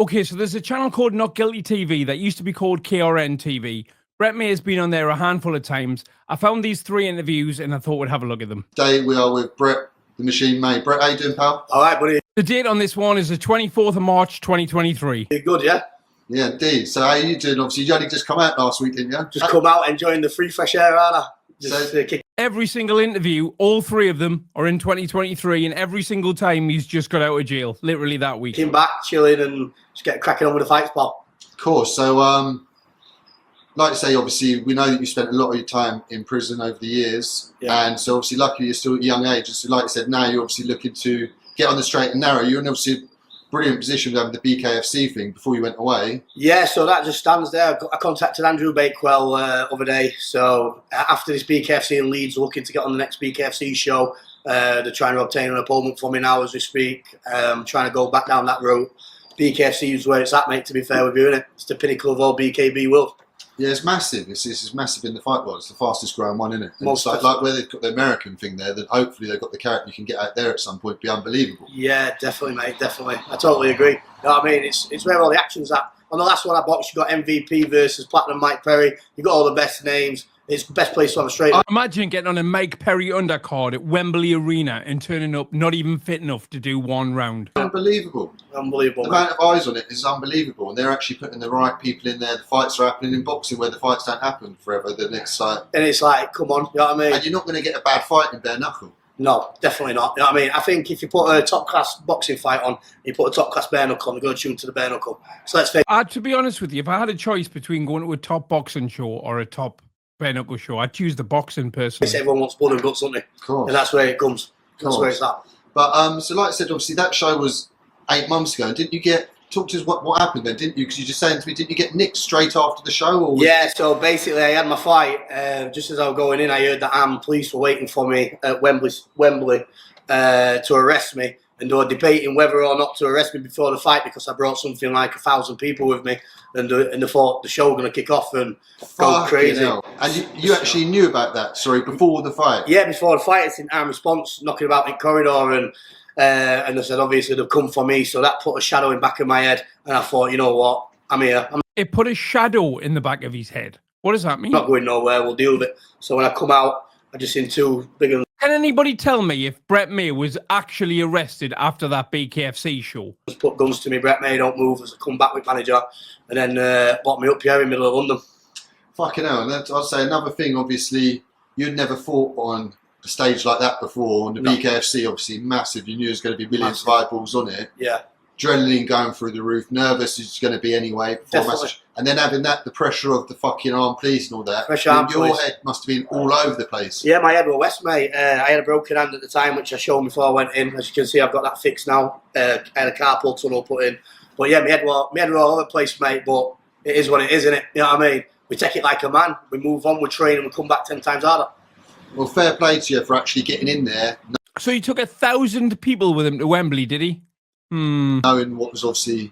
Okay, so there's a channel called Not Guilty TV that used to be called KRN TV. Brett May has been on there a handful of times. I found these 3 interviews and I thought we'd have a look at them. Today we are with Brett, the Machine May. Brett, how you doing, pal? All right, buddy. The date on this one is the 24th of March, 2023. You're good, yeah? Yeah, indeed. So how you doing? Obviously, you only just come out last week, didn't you? Just come out enjoying the free fresh air, aren't I? Just kick. Every single interview, all 3 of them are in 2023, and every single time he's just got out of jail, literally that week. Came back, chilling, and just get cracking on with the fights, pal. Of course. So, like I say, obviously, we know that you spent a lot of your time in prison over the years. Yeah. And so, obviously, luckily, you're still at a young age. So, like I said, now you're obviously looking to get on the straight and narrow. You're in obviously a brilliant position with having the BKFC thing before you went away. Yeah, so that just stands there. I contacted Andrew Bakewell other day. So after this BKFC in Leeds, looking to get on the next BKFC show. They're trying to obtain an appointment for me now as we speak. Trying to go back down that road. BKFC is where it's at, mate, to be fair with you, innit? It's the pinnacle of all BKB world. Yeah, it's massive. It's massive in the fight world. It's the fastest growing one, isn't it? Most it's like where they've got the American thing there, that hopefully they've got the character you can get out there at some point, be unbelievable. Yeah, definitely, mate, definitely. I totally agree. You know what I mean? It's where all the action's at. On the last one I boxed, you got MVP versus Platinum Mike Perry. You got all the best names. It's the best place to have a straight. Imagine getting on a Mike Perry undercard at Wembley Arena and turning up not even fit enough to do 1 round. Unbelievable. Unbelievable. The amount of eyes on it is unbelievable, and they're actually putting the right people in there. The fights are happening in boxing where the fights don't happen forever. The next And it's like, come on, you know what I mean? And you're not going to get a bad fight in bare knuckle. No, definitely not. You know what I mean? I think if you put a top class boxing fight on, you put a top class bare knuckle on, they're going to tune to the bare knuckle. So let's face it. To be honest with you, if I had a choice between going to a top boxing show or a top bare knuckle show, I'd choose the boxing personally. Everyone wants blood and guts, don't they? Of course. And that's where it comes. That's where it's at. But so like I said, obviously that show was 8 months ago. Didn't you get, talk to us what happened then, didn't you? Because you just saying to me, didn't you get nicked straight after the show? Or yeah, so basically I had my fight. Just as I was going in, I heard that armed police were waiting for me at Wembley to arrest me. And they were debating whether or not to arrest me before the fight because I brought something like 1,000 people with me, and they thought the show was going to kick off and go crazy. Hell. And you actually knew about that, sorry, before the fight? Yeah, before the fight, it's in armed response, knocking about in the corridor, and they said obviously they've come for me, so that put a shadow in the back of my head, and I thought, you know what, I'm here. It put a shadow in the back of his head. What does that mean? Not going nowhere, we'll deal with it. So when I come out, I just seen 2 big. Can anybody tell me if Brett May was actually arrested after that BKFC show? Just put guns to me, Brett May, don't move, as a comeback with manager, and then locked me up here in the middle of London. Fucking hell. And I'd say another thing, obviously, you'd never fought on a stage like that before. On the BKFC, obviously, massive. You knew there was going to be millions of eyeballs on it. Yeah. Adrenaline going through the roof. Nervous is going to be anyway. And then having that, the pressure of the fucking armed police and all that. Your head must have been all over the place. Yeah, my head was west, mate. I had a broken hand at the time, which I showed before I went in. As you can see, I've got that fixed now. I had a carpal tunnel put in. But yeah, my head was all over the place, mate. But it is what it is, innit? You know what I mean? We take it like a man. We move on, we train, and we come back 10 times harder. Well, fair play to you for actually getting in there. So he took 1,000 people with him to Wembley, did he? Knowing what was obviously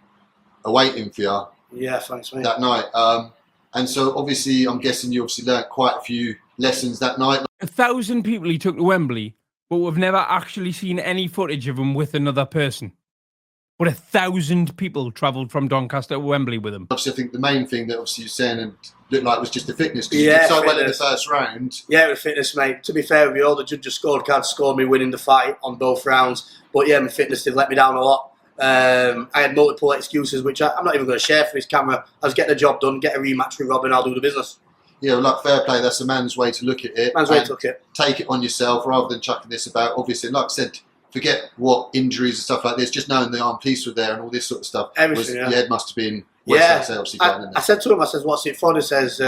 awaiting for you. Yeah, thanks, mate. That night. And so obviously, I'm guessing you obviously learnt quite a few lessons that night. 1,000 people he took to Wembley, but we've never actually seen any footage of him with another person. But 1,000 people travelled from Doncaster to Wembley with him. Obviously, I think the main thing that obviously you're saying and looked like was just the fitness. Because yeah, you did so well in the first round. Yeah, with fitness, mate. To be fair with you, all the judges' scorecards scored me winning the fight on both rounds. But yeah, my fitness did let me down a lot. I had multiple excuses, which I'm not even going to share for this camera. I was getting the job done, get a rematch with Robin, I'll do the business. Yeah, well, like fair play, that's a man's way to look at it. Man's way to look at it. Take it on yourself rather than chucking this about. Obviously, like I said, forget what injuries and stuff like this, just knowing the armed police were there and all this sort of stuff. Everything, Your head must have been... Yeah, I said to him, I said, what's it for? He says,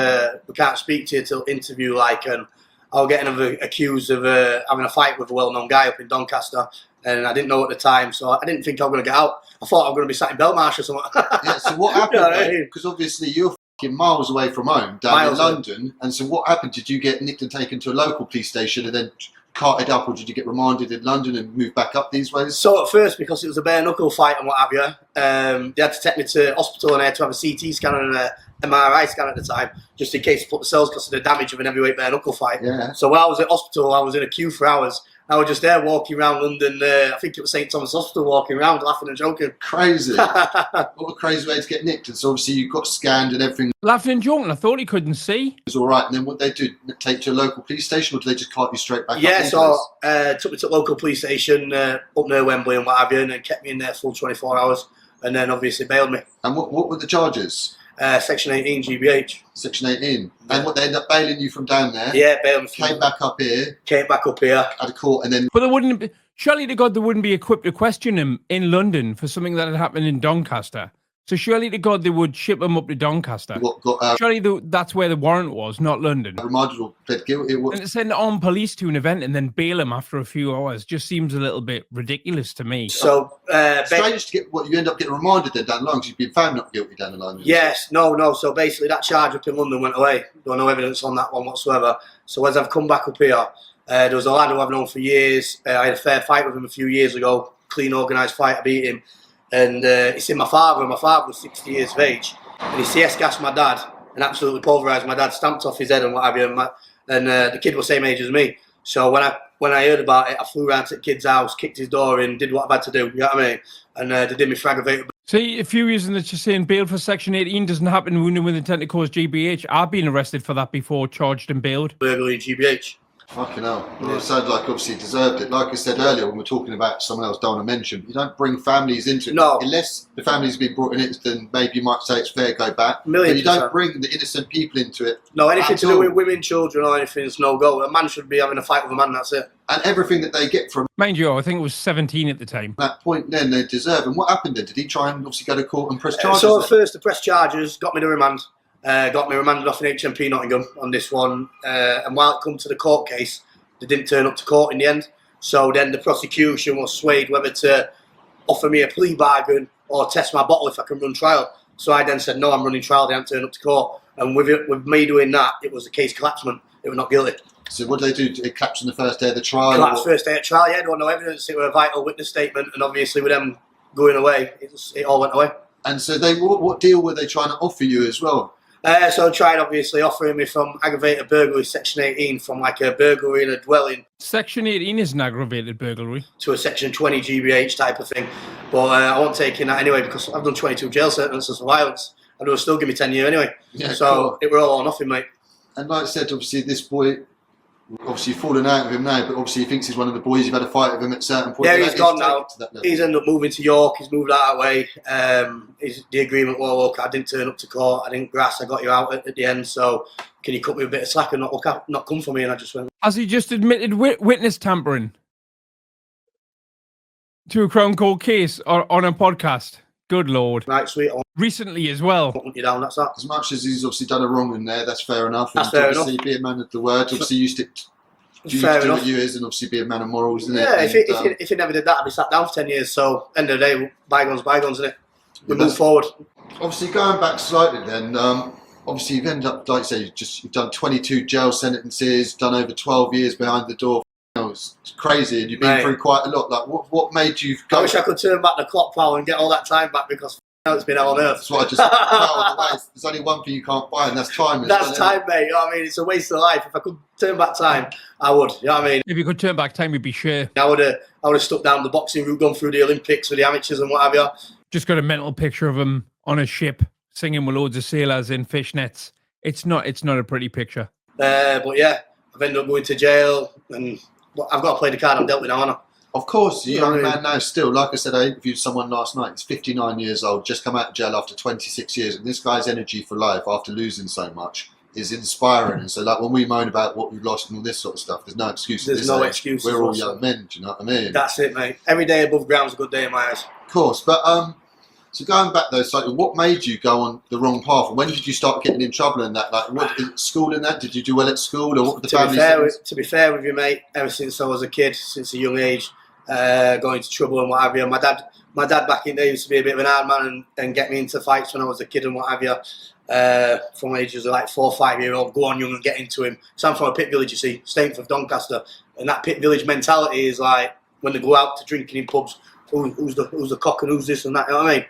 we can't speak to you till interview, like, and I was getting accused of having a fight with a well-known guy up in Doncaster, and I didn't know at the time, so I didn't think I was going to get out. I thought I was going to be sat in Belmarsh or something. Yeah, so what happened? Because obviously you're fucking miles away from home, down in London, and so what happened? Did you get nicked and taken to a local police station and then carted up, or did you get remanded in London and move back up these ways? So at first, because it was a bare knuckle fight and what have you, they had to take me to hospital and I had to have a CT scan and an MRI scan at the time, just in case to put the cells because of the damage of an heavyweight bare knuckle fight. Yeah. So while I was at hospital, I was in a queue for hours, I was just there walking around London. I think it was St Thomas Hospital, walking around, laughing and joking. Crazy. What a crazy way to get nicked. And so obviously you got scanned and everything Laughing and joking. I thought he couldn't see. was all right. And then what they do, take you to a local police station, or do they just cart you straight back? Yeah, up so took me to the local police station up near Wembley and what have you, and then kept me in there full 24 hours, and then obviously bailed me. And what were the charges? Section 18 GBH. Section 18. And what, they end up bailing you from down there? Yeah, bailed me. Came back up here. Came back up here. Had a court, and then But there wouldn't be, surely to God, they wouldn't be equipped to question him in London for something that had happened in Doncaster. So surely to God, they would ship him up to Doncaster. got Surely that's where the warrant was, not London. remanded or pled guilty. And to send armed police to an event and then bail him after a few hours just seems a little bit ridiculous to me. So, strange to get what you end up getting remanded then down the line because you've been found not guilty down the line. yes, no. So basically, that charge up in London went away. There was no evidence on that one whatsoever. So as I've come back up here, there was a lad who I've known for years. I had a fair fight with him a few years ago. Clean, organised fight. I beat him. And it's seen my father. My father was 60 years of age. And he CS gassed my dad and absolutely pulverised my dad, stamped off his head and what have you. And the kid was the same age as me. So when I heard about it, I flew round to the kid's house, kicked his door in, did what I've had to do. You know what I mean? And they did me for aggravated. See, a few reasons that you're saying bail for Section 18 doesn't happen wounded with intent to cause GBH. I've been arrested for that before, charged and bailed. Burglary and GBH. Fucking hell. Well, it sounds like obviously he deserved it. Like I said earlier when we're talking about someone else don't want to mention, you don't bring families into it. No. Unless the family's been brought in it, then maybe you might say it's fair, go back. But you don't bring the innocent people into it. No, anything to do with women, children or anything is no go. A man should be having a fight with a man, that's it. And everything that they get from Mind you, I think it was 17 at the time. that point then they deserve. And what happened then? Did he try and obviously go to court and press charges? So at first the press charges, got me to remand. Got me remanded off in HMP Nottingham on this one. And while it come to the court case, they didn't turn up to court in the end. So then the prosecution was swayed whether to offer me a plea bargain or test my bottle if I can run trial. So I then said, no, I'm running trial. They haven't turned up to court. And with me doing that, it was a case collapsement. It was not guilty. So what did they do? It collapsed on the first day of the trial? Collapsed first day of trial, yeah. There was no evidence. It was a vital witness statement. And obviously with them going away, it all went away. And so they, what deal were they trying to offer you as well? So I tried obviously offering me from aggravated burglary, Section 18, from like a burglary in a dwelling. Section 18 is an aggravated burglary. To a Section 20 GBH type of thing. But I wasn't taking that anyway because I've done 22 jail sentences for violence. And they will still give me 10 years anyway. Yeah, so cool. It were all or nothing, mate. And like I said, obviously this boy, obviously you've fallen out with him now, but obviously he thinks he's one of the boys. You've had a fight with him at a certain point. Yeah, he's gone now. He's ended up moving to York. He's moved out that way. The agreement was, look, I didn't turn up to court. I didn't grass. I got you out at the end. So can you cut me a bit of slack and not come for me? And I just went. Has he just admitted witness tampering to a Crown Court case or on a podcast? Good Lord. Right, sweet. Recently as well. Put you down, that's that. As much as he's obviously done a wrong in there, that's fair enough. That's fair enough. Obviously, be a man of the word. Obviously, you stick to do what you is, and obviously be a man of morals, isn't it? Yeah, if he never did that, I'd be sat down for 10 years. So, end of the day, bygones, isn't it? We move forward. Obviously, going back slightly then, obviously you've ended up, like I say, you've done 22 jail sentences, done over 12 years behind the door. It's crazy, and you've been through quite a lot. Like, what made you go? I wish I could turn back the clock, pal, and get all that time back because it's been hell on earth. That's what I just there's only one thing you can't buy, and that's time. That's time, mate. You know what I mean? It's a waste of life. If I could turn back time, I would. You know what I mean? If you could turn back time, you'd be sure. I would have stuck down the boxing route, gone through the Olympics with the amateurs and what have you. Just got a mental picture of him on a ship singing with loads of sailors in fishnets. It's not a pretty picture. But yeah, I've ended up going to jail, and I've got to play the card I'm dealt with now, haven't I? Of course, you're a young man now still. Like I said, I interviewed someone last night. He's 59 years old, just come out of jail after 26 years. And this guy's energy for life after losing so much is inspiring. And so like when we moan about what we've lost and all this sort of stuff, there's no excuse. There's no excuse. We're all young men, do you know what I mean? That's it, mate. Every day above ground's a good day in my eyes. Of course, but so going back though, slightly, what made you go on the wrong path? When did you start getting in trouble in that? Like, what school in that? Did you do well at school, or what were the family? To be fair with you, mate, ever since I was a kid, since a young age, going into trouble and what have you. My dad back in the day used to be a bit of an hard man and get me into fights when I was a kid and what have you. From ages of like 4 or 5 year old, go on young and get into him. So I'm from a pit village, you see, Stainforth, Doncaster, and that pit village mentality is like when they go out to drinking in pubs, who's the cock and who's this and that, you know what I mean?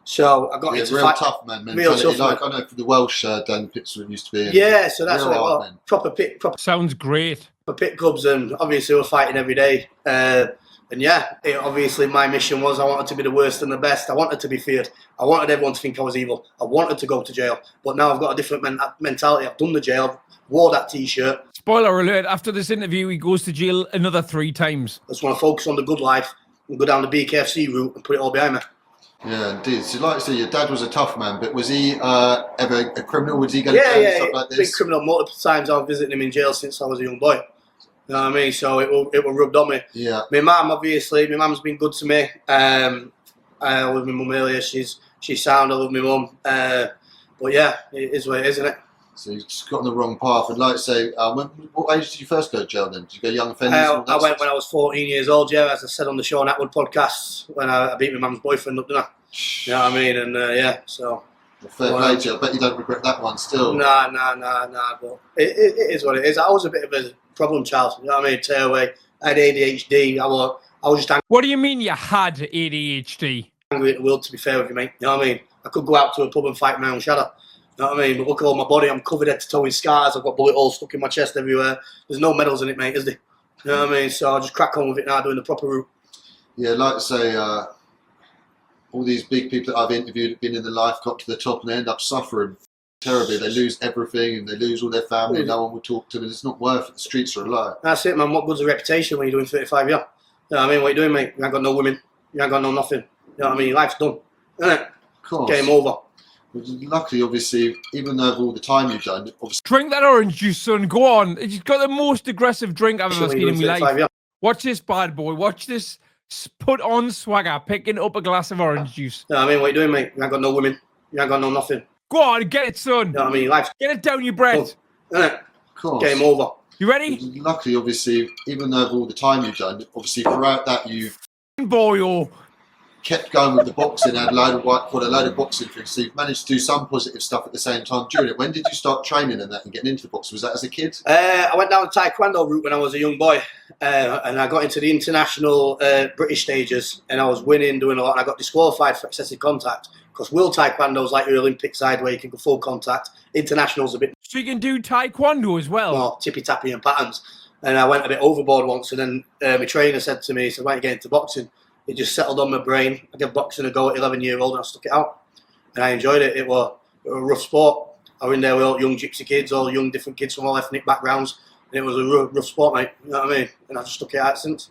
So I got Yeah, into real fight. tough man Real mentality. tough, like I know for the Welsh Dan Pittswood used to be. Yeah, so that's real what it hard was. men. Proper Sounds great. pit clubs, and obviously we're fighting every day. And yeah, obviously my mission was I wanted to be the worst and the best. I wanted to be feared. I wanted everyone to think I was evil. I wanted to go to jail. But now I've got a different mentality. I've done the jail, wore that T-shirt. Spoiler alert, after this interview, he goes to jail another 3 times. I just want to focus on the good life and go down the BKFC route and put it all behind me. Yeah, indeed. So, like I say, your dad was a tough man, but was he ever a criminal? Was he going to Yeah, jail and yeah, stuff like been this? criminal multiple times. I was visiting him in jail since I was a young boy. You know what I mean? So it will rubbed on me. Yeah. My mum, obviously, my mum's been good to me. I love my mum earlier. She's sound. I love my mum. But yeah, it is what it is, isn't it? So you just got on the wrong path. And like I say, what age did you first go to jail then? Did you go young offenders? I went when I was 14 years old, yeah, as I said on the Sean Atwood podcast, when I beat my mum's boyfriend up, didn't I? You know what I mean? And yeah, so. Well, fair play to you. I bet you don't regret that one still. Nah, but it is what it is. I was a bit of a problem child, you know what I mean? Tearaway. I had ADHD. I was just What do you mean you had ADHD? angry at the world, to be fair with you, mate. You know what I mean? I could go out to a pub and fight my own shadow. You know what I mean? But look at all my body. I'm covered head to toe in scars. I've got bullet holes stuck in my chest everywhere. There's no medals in it, mate, is there? You know what I mean? So I'll just crack on with it now, doing the proper route. Yeah, like I say, all these big people that I've interviewed have been in their life, got to the top, and they end up suffering terribly. They lose everything, and they lose all their family. And no one will talk to them. It's not worth it. The streets are a lie. That's it, man. What good's a reputation when you're doing 35 years? You know what I mean? What you doing, mate? You ain't got no women. You ain't got no nothing. You know what I mean? Your life's done, isn't it? Of course. Game over. Luckily, obviously, even though of all the time you've done, obviously, Drink that orange juice, son. Go on. He's got the most aggressive drink I've ever seen in my life. Years. Watch this bad boy. Watch this put on swagger, picking up a glass of orange juice. You know what I mean? What you doing, mate? You ain't got no women. You ain't got no nothing. Go on, get it, son. You know what I mean? Your life's Get it down your breath. done, isn't it? of course. Game over. You ready? Luckily, obviously, even though of all the time you've done, obviously throughout that you've Boy, kept going with the boxing, had a load of boxing things. So you've managed to do some positive stuff at the same time during it. When did you start training and that and getting into the boxing? Was that as a kid? I went down the Taekwondo route when I was a young boy, and I got into the international British stages, and I was winning, doing a lot, and I got disqualified for excessive contact. Because World Taekwondo is like your Olympic side where you can go full contact. International's a bit so you can do taekwondo as well. more tippy-tappy and patterns. And I went a bit overboard once, and then my trainer said to me, he said, why don't you get into boxing? It just settled on my brain. I gave boxing a go at 11-year-old, and I stuck it out. And I enjoyed it. It was a rough sport. I was in there with all young gypsy kids, all young different kids from all ethnic backgrounds. And it was a rough sport, mate. You know what I mean? And I just stuck it out since.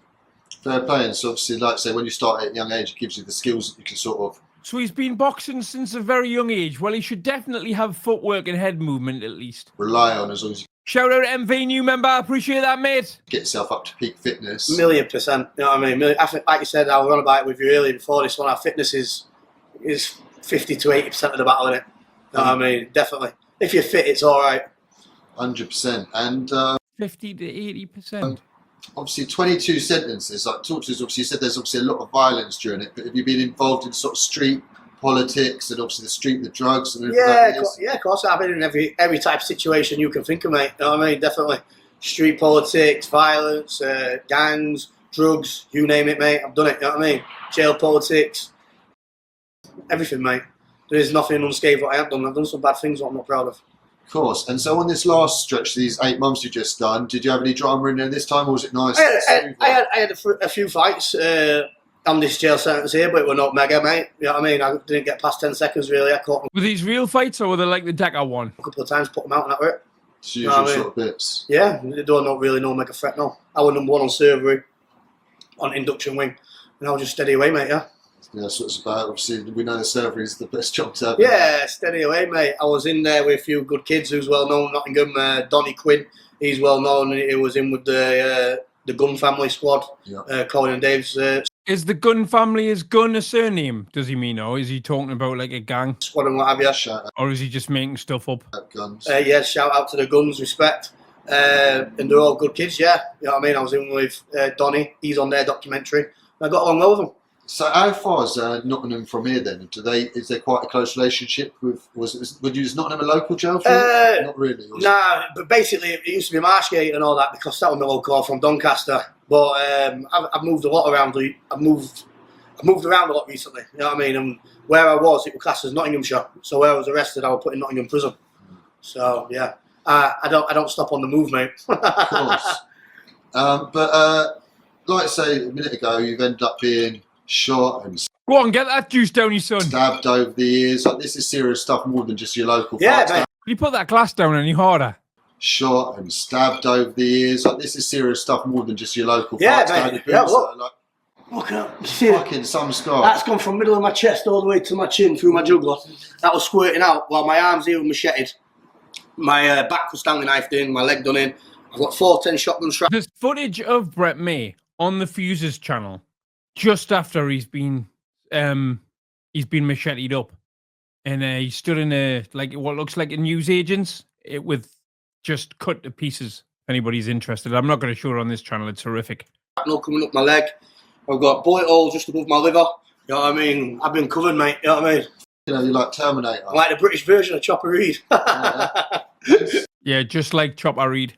Fair play. And so obviously, like I say, when you start at a young age, it gives you the skills that you can sort of... So he's been boxing since a very young age. Well, he should definitely have footwork and head movement at least. rely on as long as you Shout out to MV new member. Appreciate that, mate. get yourself up to peak fitness. 1,000,000%. You know what I mean? I think, like you said, I was on about it with you earlier before this one. Our fitness is 50 to 80% of the battle, innit? You know what I mean? Definitely. If you're fit, it's all right. 100%. And 50 to 80%. obviously 22 sentences. Like talk to us, obviously you said there's obviously a lot of violence during it, but have you been involved in sort of street politics and obviously the drugs and everything like this? Yeah, of course. I've been in every type of situation you can think of, mate. You know what I mean? Definitely. Street politics, violence, gangs, drugs, you name it, mate. I've done it, you know what I mean? Jail politics, everything, mate. There is nothing unscathed what I have done. I've done some bad things what I'm not proud of. Of course. And so on this last stretch, these 8 months you just done, did you have any drama in there this time, or was it nice? I had a few fights on this jail sentence here, but it were not mega, mate. You know what I mean? I didn't get past 10 seconds, really. I caught them Were these real fights or were they like the Decker one? a couple of times, put them out, and that were it. It's usual No, I mean- sort of bits. Yeah, they don't not really no mega threat, no. I was number 1 on servery, on induction wing, and I was just steady away, mate, yeah. Yeah, that's what it's about. Obviously, we know the server is the best job to have. Yeah, steady away, mate. I was in there with a few good kids who's well known, Nottingham, Donny Quinn, he's well known, and he was in with the Gun family squad, Yeah. Colin and Dave's Is the Gun family, is Gun a surname, does he mean, or is he talking about like a gang? squad and what have you. Shout Or is he just making stuff up? out guns. Yeah, shout out to the Guns, respect. And they're all good kids, yeah. You know what I mean? I was in with Donny, he's on their documentary, and I got along well with them. So how far is Nottingham from here then? Is there quite a close relationship with? Would you Nottingham a local jail for you? Not really. Nah, but basically it used to be Marshgate and all that because that was my local from Doncaster. But I've moved a lot around. I've moved I moved around a lot recently, you know what I mean? And where I was, it was classed as Nottinghamshire. So where I was arrested, I was put in Nottingham prison. So, yeah. I don't stop on the move, mate. Of course. But like I say a minute ago, you've ended up being shot and Go on, get that juice down your son. stabbed over the years. Like, this is serious stuff, more than just your local Yeah, fight. mate. Could you put that glass down any harder? Shot and stabbed over the years. Like, this is serious stuff, more than just your local Yeah, fight. mate. Yeah, look. Like, Look at you see it? fucking some scar. That's gone from middle of my chest all the way to my chin through my jugular. That was squirting out while my arms here were macheted. My back was Stanley knifed in, my leg done in. I've got 410 shotgun straps. There's footage of Brett May on the Fuses channel just after he's been macheted up, and he stood in a what looks like a newsagent's with just cut to pieces. If anybody's interested, I'm not going to show it on this channel. It's horrific. Coming up my leg. I've got bullet holes just above my liver. You know what I mean? I've been covered, mate. You know what I mean? You know, you're like Terminator. I'm like the British version of Chopper Reed. Yeah, just like Chopper Reed.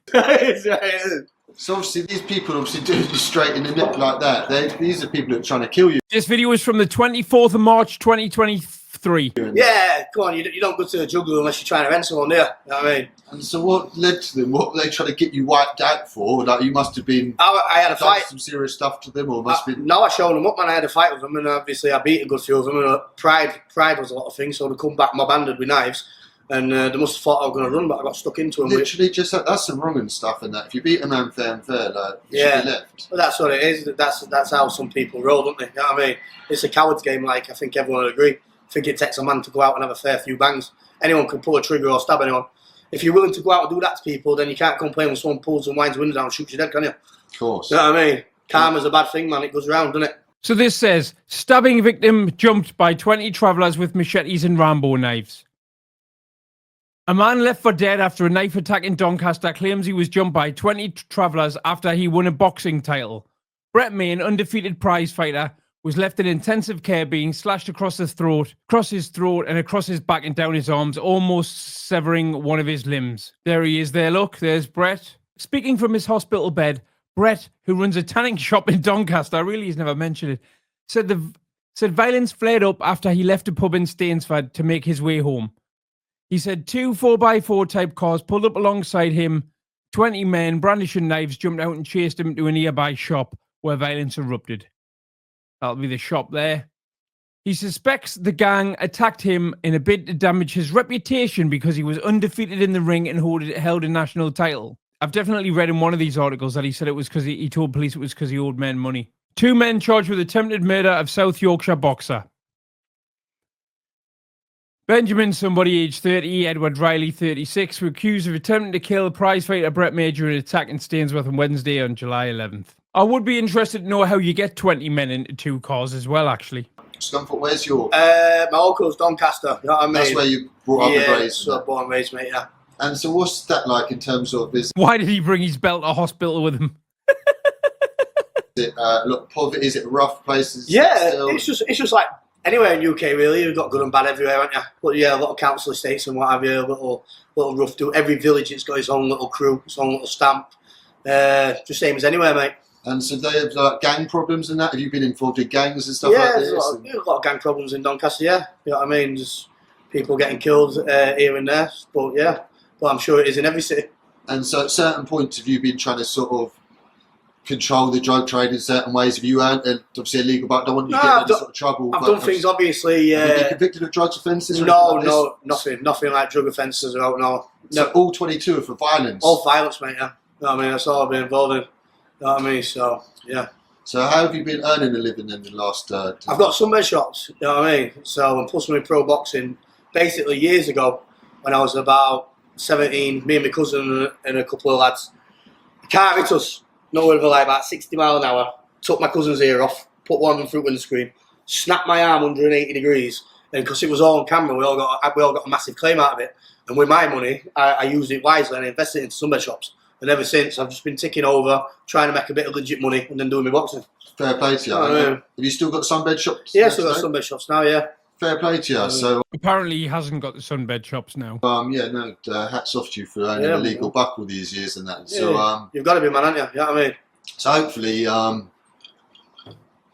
So obviously these people obviously do you straight in the nip like that. These are people that are trying to kill you. This video is from the 24th of March, 2023. Yeah, come on. You don't go to the juggler unless you're trying to rent someone there. You know what I mean? And so what led to them? What were they trying to get you wiped out for? Like, you must have been I had a done fight. some serious stuff to them, or must have been. No, I showed them up, man. I had a fight with them, and obviously I beat a good few of them. And pride was a lot of things. So they come back mob-handed with knives, and they must have thought I was going to run, but I got stuck into them. Literally, just that's some wrong and stuff. And that if you beat a man fair and fair, like, you should be left. But that's what it is. That's how some people roll, don't they? You know what I mean? It's a coward's game. Like, I think everyone would agree. I think it takes a man to go out and have a fair few bangs. Anyone can pull a trigger or stab anyone. If you're willing to go out and do that to people, then you can't complain when someone pulls and winds the window down and shoots you dead, can you? Of course. You know what I mean? Karma's a bad thing, man. It goes around, doesn't it? So this says, stabbing victim jumped by 20 travellers with machetes and Rambo knives. A man left for dead after a knife attack in Doncaster claims he was jumped by 20 travellers after he won a boxing title. Brett May, an undefeated prize fighter, was left in intensive care being slashed across his throat and across his back and down his arms, almost severing one of his limbs. There he is there, look, there's Brett. Speaking from his hospital bed, Brett, who runs a tanning shop in Doncaster, really has never mentioned it, said violence flared up after he left a pub in Stainsford to make his way home. He said 2 4x4 type cars pulled up alongside him. 20 men brandishing knives jumped out and chased him to a nearby shop where violence erupted. That'll be the shop there. He suspects the gang attacked him in a bid to damage his reputation because he was undefeated in the ring and held a national title. I've definitely read in one of these articles that he said it was because he told police it was because he owed men money. 2 men charged with attempted murder of South Yorkshire boxer. Benjamin, somebody aged 30, Edward Riley, 36, were accused of attempting to kill prize fighter Brett May during an attack in Stainsworth on Wednesday on July 11th. I would be interested to know how you get 20 men into 2 cars as well, actually. Scunthorpe, where's your... My uncle's Doncaster, you know what I mean? That's where you brought up and raised. So born and raised, mate, yeah. And so what's that like in terms of... Why did he bring his belt to hospital with him? Is it poverty? Is it rough places? Yeah, still? it's just like anywhere in UK really. You've got good and bad everywhere, haven't you? But yeah, a lot of council estates and what have you, little rough do. Every village it's got its own little crew, its own little stamp. Just same as anywhere, mate. And so they have like gang problems and that. Have you been involved in gangs and stuff like this? Yeah, there's a lot of gang problems in Doncaster. Yeah, you know what I mean. Just people getting killed here and there. But yeah, but I'm sure it is in every city. And so at certain points, have you been trying to sort of control the drug trade in certain ways? Have you earned obviously illegal, but I don't want you to get into sort of trouble. I've done things obviously. Have you been convicted of drugs offences? No, nothing like drug offences. No. So all 22 are for violence. All violence, mate. Yeah, you know what I mean. That's all I've been involved in. You know what I mean? So yeah. So how have you been earning a living in the last? I've got sunbed shops. You know what I mean? So and plus my pro boxing. Basically, years ago, when I was about 17, me and my cousin and a couple of lads, the car hit us. Nowhere over like about 60 miles an hour. Took my cousin's ear off, put one in front windscreen, snapped my arm 180 degrees, and because it was all on camera, we all got a massive claim out of it. And with my money, I used it wisely and I invested it into sunbed shops. And ever since, I've just been ticking over, trying to make a bit of legit money, and then doing my boxing. Fair play to you. Have you still got sunbed shops? Yeah, still got sunbed shops now. Yeah. Fair play to you. So apparently he hasn't got the sunbed shops now. Hats off to you for earning a legal buck all these years and that. So you've got to be man, haven't you? You know what I mean? So hopefully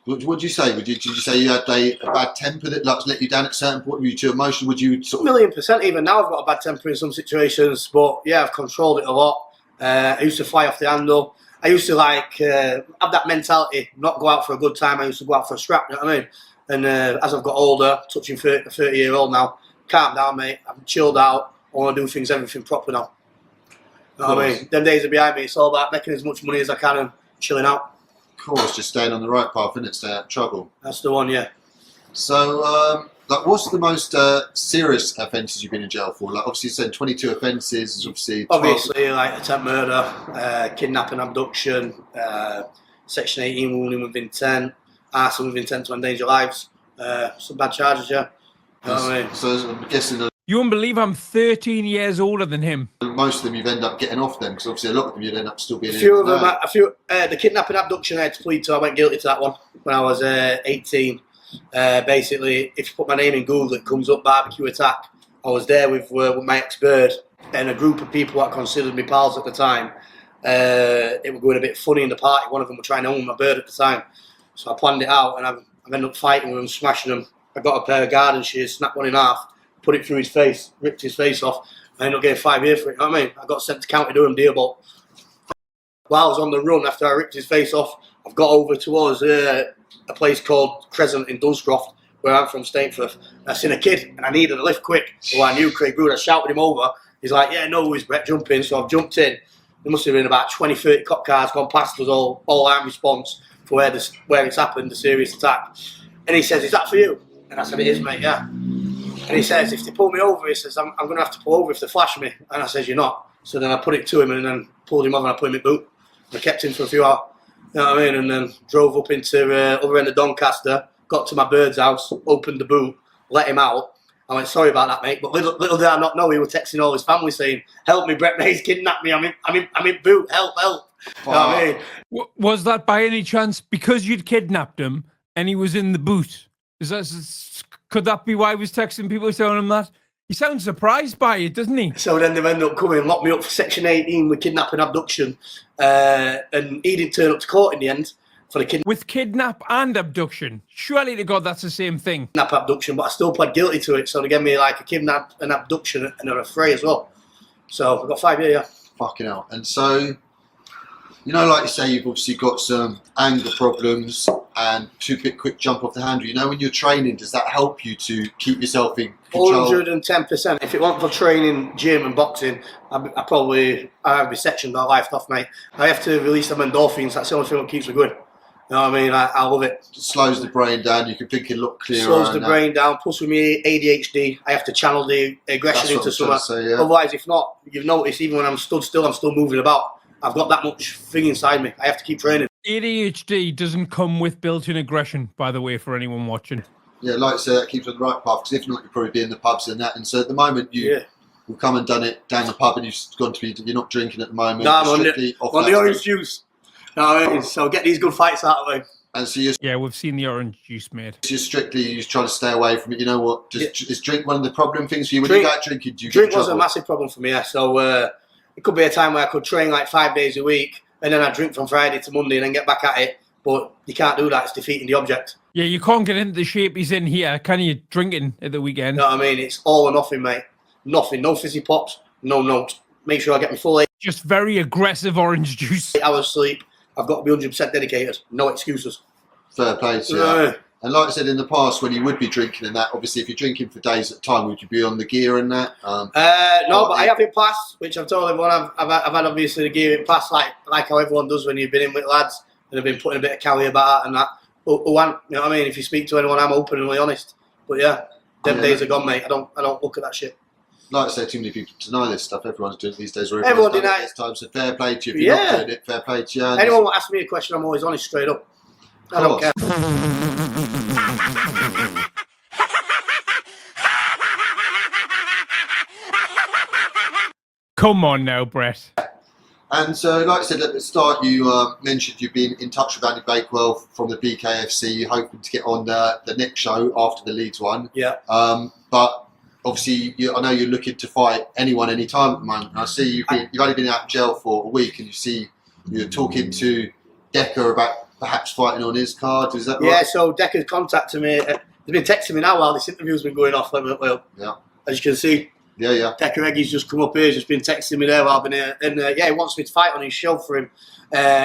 What would you say? Did you say you had a bad temper that like let you down at a certain point? Were you too emotional? Would you sort of... 1,000,000%. Even now, I've got a bad temper in some situations, but yeah, I've controlled it a lot. I used to fly off the handle. I used to like have that mentality, not go out for a good time. I used to go out for a scrap. You know what I mean? And as I've got older, touching 30-year-old now, calm down, mate. I'm chilled out. I want to do everything proper now. You know what I mean? Them days are behind me. It's all about making as much money as I can and chilling out. Of course, just staying on the right path, isn't it? Stay out of trouble. That's the one, yeah. So, like, what's the most serious offences you've been in jail for? Like, obviously, you said 22 offences. Obviously, like attempt murder, kidnapping, abduction, Section 18 wounding with intent, arson with intent to endanger lives. Some bad charges, yeah. You know what I mean? So, I'm guessing You won't believe I'm 13 years older than him. most of them you've ended up getting off them, because obviously a lot of them you'd end up still being a few of them, the kidnapping abduction I had to plead to. I went guilty to that one when I was 18. Basically, if you put my name in Google, it comes up barbecue attack. I was there with my ex-bird and a group of people that considered me pals at the time. They were going a bit funny in the party. One of them were trying to own my bird at the time. So I planned it out and I've ended up fighting with them, smashing them. I got a pair of garden shears, snapped one in half, put it through his face, ripped his face off. I ended up getting 5 years for it, you know what I mean? I got sent to County Durham Dearborn. While I was on the run after I ripped his face off, I've got over towards a place called Crescent in Dunscroft, where I'm from, Stainforth. I seen a kid and I needed a lift quick. So I knew Craig Good, I shouted him over. He's like, yeah, no worries, Brett, jump in. So I've jumped in. There must have been about 20, 30 cop cars gone past us, all armed response for where it's happened, the serious attack. And he says, is that for you? And I said, it is, mate, yeah. And he says, if they pull me over, he says, I'm going to have to pull over if they flash me. And I says, you're not. So then I put it to him and then pulled him over and I put him in boot. I kept him for a few hours, you know what I mean? And then drove up into other end of Doncaster, got to my bird's house, opened the boot, let him out. I went, sorry about that, mate. But little did I not know he was texting all his family saying, help me, Brett Mays kidnapped me. I'm in boot. Help. You know what I mean? Was that by any chance because you'd kidnapped him and he was in the boot? Could that be why he was texting people telling him that? He sounds surprised by it, doesn't he? So then they've ended up coming and locked me up for Section 18 with kidnapping abduction. And he didn't turn up to court in the end for the kidnap. With kidnap and abduction? Surely to God that's the same thing. Kidnap abduction, but I still pled guilty to it. So they gave me like a kidnap, an abduction and a referee as well. So I've got 5 years, yeah. Fucking hell. And so, you know, like you say, you've obviously got some anger problems and too quick jump off the handle. You know, when you're training, does that help you to keep yourself in control? 110%. If it weren't for training, gym and boxing, I'd be sectioned my life off, mate. I have to release them endorphins. That's the only thing that keeps me good. You know what I mean? I love it. It slows the brain down. You can think a lot clearer. Slows the brain down. Plus with me ADHD, I have to channel the aggression into something. Yeah. Otherwise, if not, you've noticed even when I'm stood still, I'm still moving about. I've got that much thing inside me. I have to keep training. ADHD doesn't come with built-in aggression, by the way, for anyone watching. Yeah, like I said, that keeps on the right path, because if not, you'll probably be in the pubs and that. And so at the moment, you've come and done it down the pub and you've gone to be, you're not drinking at the moment. No, I'm on the orange juice. No, so get these good fights out of the way. And so you're, we've seen the orange juice, mate. So you're trying to stay away from it. You know what? Is drink one of the problem things for you? When you go out drinking, do you drink was a massive problem for me, yeah. So it could be a time where I could train like 5 days a week and then I drink from Friday to Monday and then get back at it. But you can't do that. It's defeating the object. Yeah, you can't get into the shape he's in here, can you? Drinking at the weekend. You know what I mean? It's all or nothing, mate. Nothing. No fizzy pops. No notes. Make sure I get my full 8. Just very aggressive orange juice. 8 hours sleep. I've got to be 100% dedicated. No excuses. Fair play to you. And like I said in the past, when you would be drinking and that, obviously if you're drinking for days at a time, would you be on the gear and that? No, but I have it passed, which I've told everyone. I've had obviously the gear in passed, like how everyone does when you've been in with lads and have been putting a bit of cali about and that. You know what I mean? If you speak to anyone, I'm openly honest. But yeah, them days are gone, mate. I don't look at that shit. Like I said, too many people deny this stuff. Everyone's doing it these days. Everyone denies it this time, so fair play to you. If you're not doing it, fair play to you. Anyone will ask me a question, I'm always honest straight up. I don't care. Come on now, Brett. And so, like I said at the start, you mentioned you've been in touch with Andy Bakewell from the BKFC. You're hoping to get on the next show after the Leeds one. Yeah. But obviously, I know you're looking to fight anyone, anytime at the moment. And I see you've only been out of jail for a week, and you're talking to Decker about perhaps fighting on his card. Is that right? Yeah, so Decker's contacted me. They've been texting me now while this interview's been going off. Well, Yeah. as you can see, Yeah. Decker Eggy's just come up here. He's just been texting me there while I've been here. And yeah, he wants me to fight on his show for him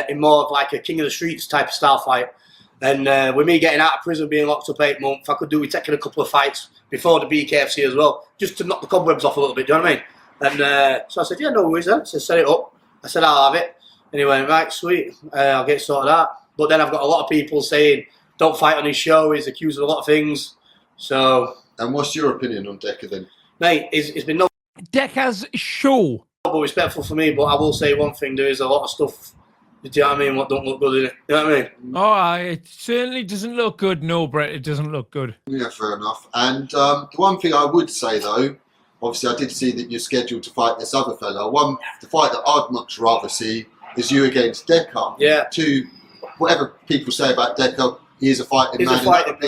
in more of like a King of the Streets type of style fight. And with me getting out of prison, being locked up 8 months, I could do with taking a couple of fights before the BKFC as well, just to knock the cobwebs off a little bit, do you know what I mean? And so I said, yeah, no worries then. So set it up. I said, I'll have it. And he went, right, sweet, I'll get sorted out. But then I've got a lot of people saying, don't fight on his show, he's accused of a lot of things. So... And what's your opinion on Decker then? Mate, it's been no... Decker's show. respectful for me, but I will say one thing, there is a lot of stuff, do you know what I mean, what don't look good in it, you know what I mean? Oh, it certainly doesn't look good. No, Brett, it doesn't look good. Yeah, fair enough. And the one thing I would say though, obviously I did see that you're scheduled to fight this other fella. The fight that I'd much rather see is you against Decker. Yeah. Whatever people say about Decker, he is a fighting man. That'd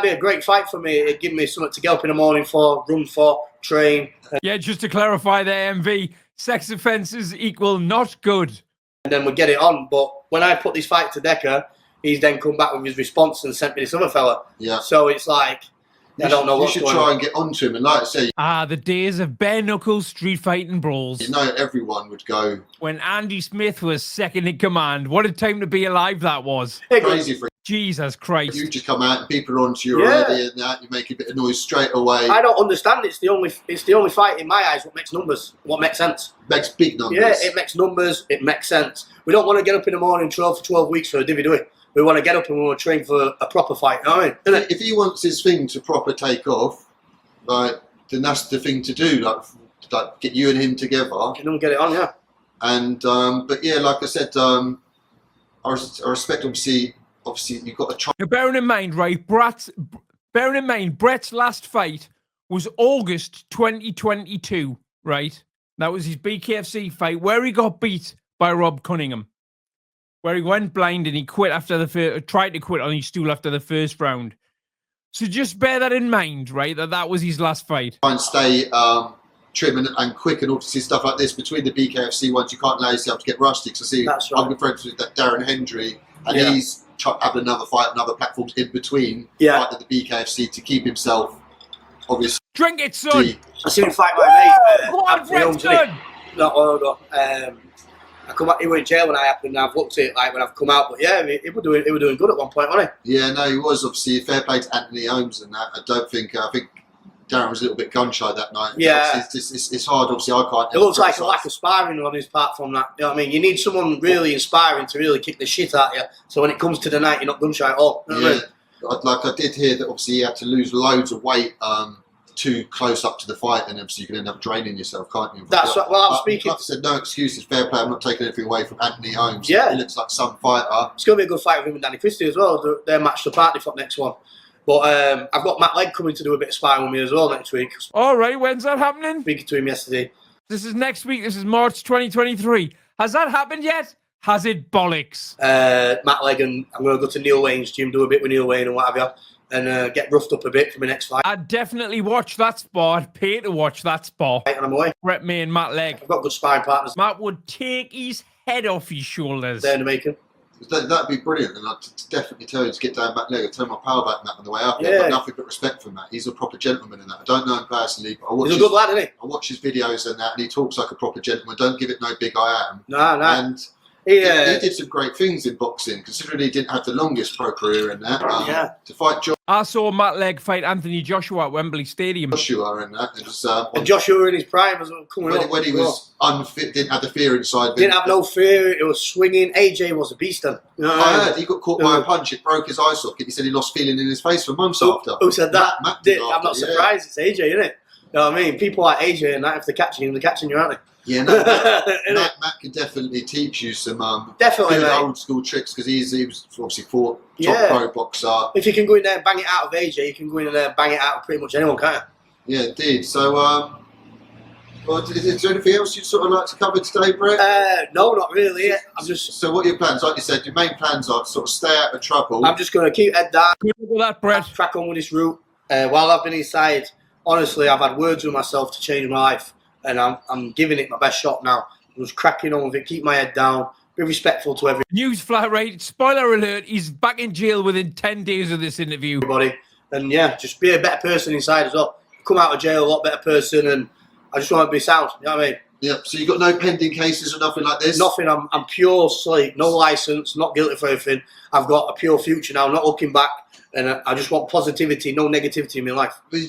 be a great fight for me. It'd give me something to get up in the morning for, run for, train. Yeah, just to clarify the MV, sex offences equal not good. And then we'd get it on. But when I put this fight to Decker, he's then come back with his response and sent me this other fella. Yeah. So it's like, I don't know what's going on. You should try and get onto him. And like I say... the days of bare-knuckle street fighting brawls. You know everyone would go... When Andy Smith was second in command. What a time to be alive that was. Crazy for Jesus Christ. You just come out and people are onto you already and that, you make a bit of noise straight away. I don't understand. It's the only fight in my eyes what makes numbers, what makes sense. Makes big numbers. Yeah, it makes numbers, it makes sense. We don't want to get up in the morning 12 for 12 weeks for a divvy, do we? We want to get up and we want to train for a proper fight, you know what I mean? If he wants his thing to proper take off, then that's the thing to do, like get you and him together. Get it on, yeah. And but yeah, like I said, I respect obviously you've got to try. Now, bearing in mind, Brett's last fight was August 2022, right? That was his BKFC fight where he got beat by Rob Cunningham, where he went blind and he quit after tried to quit on his stool after the first round. So just bear that in mind, right? That was his last fight. Try and stay trim and quick, and obviously stuff like this between the BKFC ones. You can't allow yourself to get rusty. Because I see I'm good friends with that Darren Hendry, and he's having another fight on other platforms in between fighting the BKFC to keep himself obviously. Drink it, son. I seen him fight my mate. Go on, Brett's good. No, hold on. I come out. He went in jail when I happened. And I've looked at it like when I've come out, but yeah, he was doing good at one point, wasn't he? Yeah, no, he was obviously fair play to Anthony Holmes and that. I think Darren was a little bit gun shy that night. Yeah, it's hard. Obviously, I can't. It looks like a lack of sparring on his part from that. You know what I mean? You need someone really inspiring to really kick the shit out of you. So when it comes to the night, you're not gun shy at all. You know what I mean? I did hear that obviously he had to lose loads of weight too close up to the fight, and obviously you can end up draining yourself, can't you? That's right. Well, I'm speaking. Like I said, no excuses, fair play. I'm not taking anything away from Anthony Holmes. Yeah, he looks like some fighter. It's going to be a good fight with him and Danny Christie as well. They're matched up, aren't they, for the next one? But I've got Matt Legg coming to do a bit of sparring with me as well next week. All right, when's that happening? Speaking to him yesterday. This is next week. This is March 2023. Has that happened yet? Has it bollocks? Matt Legg and I'm going to go to Neil Wayne's gym, do a bit with Neil Wayne and what have you. And get roughed up a bit for my next fight. I'd definitely watch that spot. Pay to watch that spot. And I'm away. Brett May and Matt Legg. I've got good sparring partners. Matt would take his head off his shoulders. There in the making. That'd be brilliant, and I'd definitely tell you to get down Matt Legg. I'd turn my power back Matt on the way up. Yeah. I've got nothing but respect for Matt. He's a proper gentleman in that. I don't know him personally, but I watch He's a good lad, isn't he? I watch his videos and that, and he talks like a proper gentleman. Don't give it no big I am. No. And he did some great things in boxing, considering he didn't have the longest pro career in that. To fight I saw Matt Legg fight Anthony Joshua at Wembley Stadium. Joshua in that. It was, and Joshua in his prime was coming up. When he was unfit, didn't have the fear inside. Didn't have no fear. It was swinging. AJ was a beast then. I heard he got caught by a punch. It broke his eye socket. He said he lost feeling in his face for months after. Who said that? Matt I'm not surprised. It's AJ, isn't it? You know what I mean? People like AJ and that, if they're catching you, aren't they? Yeah, no, Matt can definitely teach you some definitely old school tricks, because he was obviously fought top pro boxer. If you can go in there and bang it out of AJ, you can go in there and bang it out of pretty much anyone, can't you? Yeah, indeed. So, is there anything else you'd sort of like to cover today, Brett? No, not really. So what are your plans? Like you said, your main plans are to sort of stay out of trouble. I'm just going to keep head down. Good with that, Brett. Crack on with this route. While I've been inside, honestly, I've had words with myself to change my life. And I'm giving it my best shot now. I'm just cracking on with it, keep my head down, be respectful to everybody. News flat rate. Spoiler alert, he's back in jail within 10 days of this interview. And yeah, just be a better person inside as well. Come out of jail a lot better person, and I just want to be sound. You know what I mean? Yeah, so you've got no pending cases or nothing like this? Nothing. I'm pure sleep, no license, not guilty for anything. I've got a pure future now, not looking back, and I just want positivity, no negativity in my life. But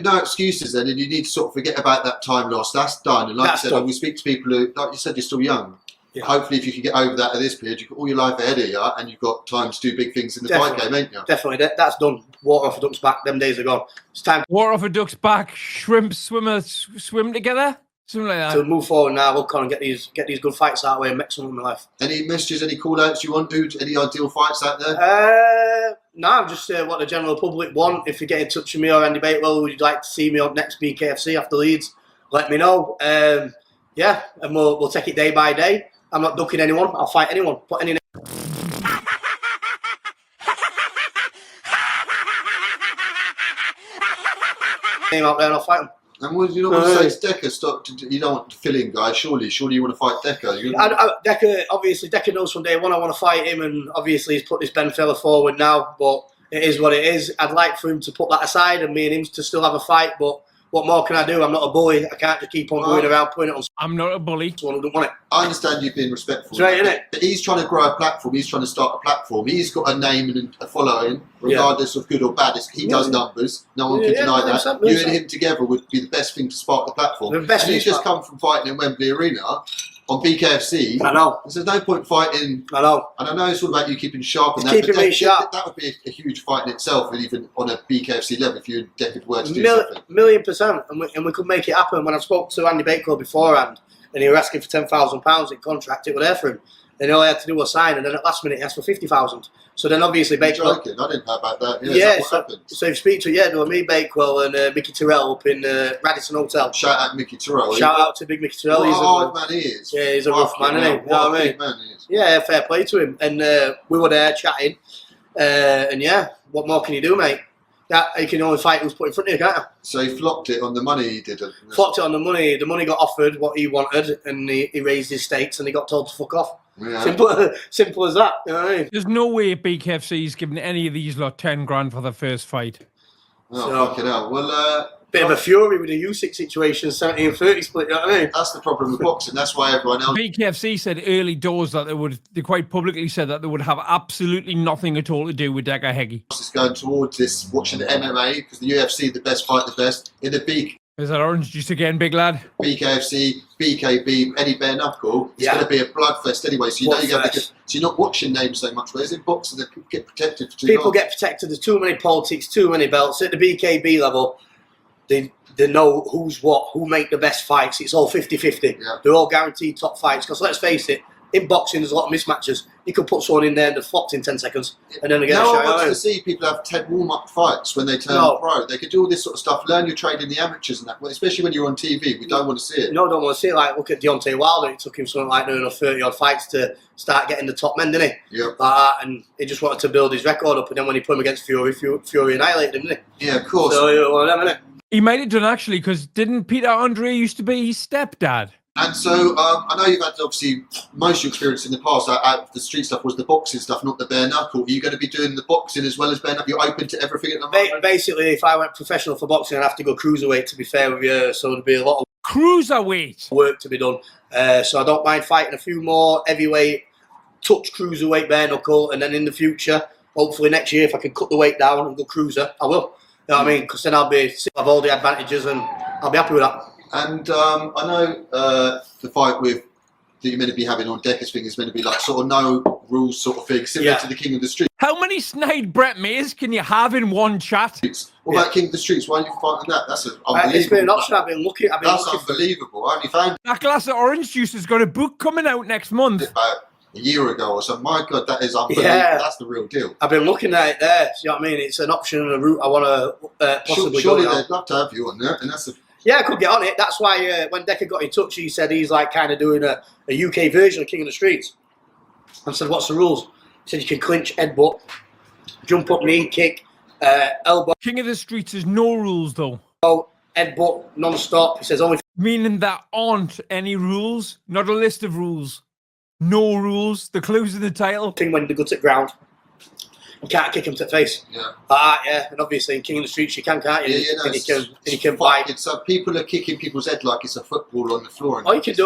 no excuses then, and you need to sort of forget about that time lost. That's done. And like I said, when we speak to people who, like you said, you're still young. Yeah. Hopefully, if you can get over that at this period, you've got all your life ahead of you, and you've got time to do big things in the fight game, ain't you? Definitely, that's done. Water off a duck's back. Them days are gone. It's time. Water off a duck's back. Shrimp swimmers swim together. Something like that. To move forward now, look on and get these good fights out of the way and make something in my life. Any messages, any call-outs you want to do? Any ideal fights out there? No, just what the general public want. If you get in touch with me or Andy Batewell, would you like to see me on next BKFC after Leeds? Let me know. Yeah, and we'll take it day by day. I'm not ducking anyone. I'll fight anyone. Put any name out there and I'll fight them. And what you not want to say it's Decker? Stop. You don't want to fill in, guys. Surely you want to fight Decker. Decker, obviously, Decker knows from day one I want to fight him, and obviously he's put this Ben fella forward now. But it is what it is. I'd like for him to put that aside and me and him to still have a fight. But what more can I do? I'm not a bully. I can't just keep on going around putting it on. I'm not a bully. Someone who don't want it. I understand you being respectful. That's right, isn't it? But he's trying to grow a platform. He's trying to start a platform. He's got a name and a following, regardless of good or bad. He does numbers. No one can deny that. You and him together would be the best thing to spark the platform. And you just come from fighting in Wembley Arena on BKFC. I know. There's no point fighting. I know. And I know it's all about you keeping sharp. And keeping me sharp. That would be a huge fight in itself, and even on a BKFC level, if you and Deckard were to do something. $1,000,000%. And we could make it happen. When I spoke to Andy Bakewell beforehand, and he was asking for £10,000 in contract, it was there for him. And all he had to do was sign, and then at last minute he asked for 50,000. So then obviously Bakewell. Joking. I didn't know about that. Yeah, so if you speak to there were me, Bakewell, and Mickey Tyrrell up in Radisson Hotel. Shout out Mickey Tyrrell. Shout out to big Mickey Tyrrell. What a hard man he is. Yeah, he's a rough man, isn't he? You know what I mean? Man he is. Yeah, fair play to him. And we were there chatting, and yeah, what more can you do, mate? That you can only fight who's put in front of you, can't you? So he flopped it on the money he did. Flopped it on the money. The money got offered what he wanted, and he raised his stakes, and he got told to fuck off. Yeah. Simple as that. You know what I mean? There's no way BKFC is giving any of these lot 10 grand for the first fight. Oh, fucking hell. Well, bit of a fury with the Usyk situation, 70 and 30 split, you know what I mean? That's the problem with boxing. That's why everyone else. BKFC said early doors that they quite publicly said that they would have absolutely nothing at all to do with HEDGEHOG. It's going towards this, watching the MMA, because the UFC, the best fight the best. In the big. Is that orange juice again, big lad? BKFC, BKB, any bare knuckle. It's going to be a bloodfest anyway. So you know so you're not watching names so much. Whereas in boxing, they get protected for too long. People get protected. There's too many politics, too many belts. At the BKB level, they know who's what, who make the best fights. It's all 50-50. Yeah. They're all guaranteed top fights. Because let's face it, in boxing, there's a lot of mismatches. You could put someone in there and they're flopped in 10 seconds. And then again, no one wants to see people have 10 warm-up fights when they turn pro. They could do all this sort of stuff, learn your trade in the amateurs and that, especially when you're on TV. We don't want to see it. No, don't want to see it. Like, look at Deontay Wilder. It took him something like 30-odd fights to start getting the top men, didn't he? Yeah. Like that, and he just wanted to build his record up. And then when he put him against Fury annihilated him, didn't he? Yeah, of course. So, whatever, innit? He might have done actually, because didn't Peter Andre used to be his stepdad? And so I know you've had obviously most of your experience in the past out of the street stuff was the boxing stuff, not the bare knuckle. Are you going to be doing the boxing as well as bare knuckle? You're open to everything at the moment? Basically, if I went professional for boxing, I'd have to go cruiserweight, to be fair with you. So there'd be a lot of cruiserweight work to be done. So I don't mind fighting a few more heavyweight, touch cruiserweight, bare knuckle, and then in the future, hopefully next year, if I can cut the weight down and go cruiser, I will. You know what I mean? Because then I'll have all the advantages and I'll be happy with that. And I know the fight that you're meant to be having on Decker's thing is meant to be like sort of no rules sort of thing, similar to the King of the Streets. How many snide Brett Mays can you have in one chat? What about King of the Streets? Why are you fighting that? That's unbelievable. It's been an option. I've been looking. That's unbelievable. I only found that glass of orange juice has got a book coming out next month. About a year ago or something. My God, that is unbelievable. Yeah. That's the real deal. I've been looking at it there. You know what I mean? It's an option and a route I want to possibly surely go down. they'd love to have you on there, and that's the. Yeah, I could get on it. That's why when Decker got in touch, he said he's like kind of doing a UK version of King of the Streets. I said, what's the rules? He said you can clinch, headbutt, jump up, knee, kick, elbow. King of the Streets has no rules though. Headbutt, non-stop. He says only. Meaning there aren't any rules, not a list of rules. No rules. The clues in the title. Thing when the guts at ground. You can't kick him to the face. Yeah. Yeah, and obviously in King of the Streets you can't you? Yeah, no, and you can bite. So people are kicking people's head like it's a football on the floor. And Oh, you can do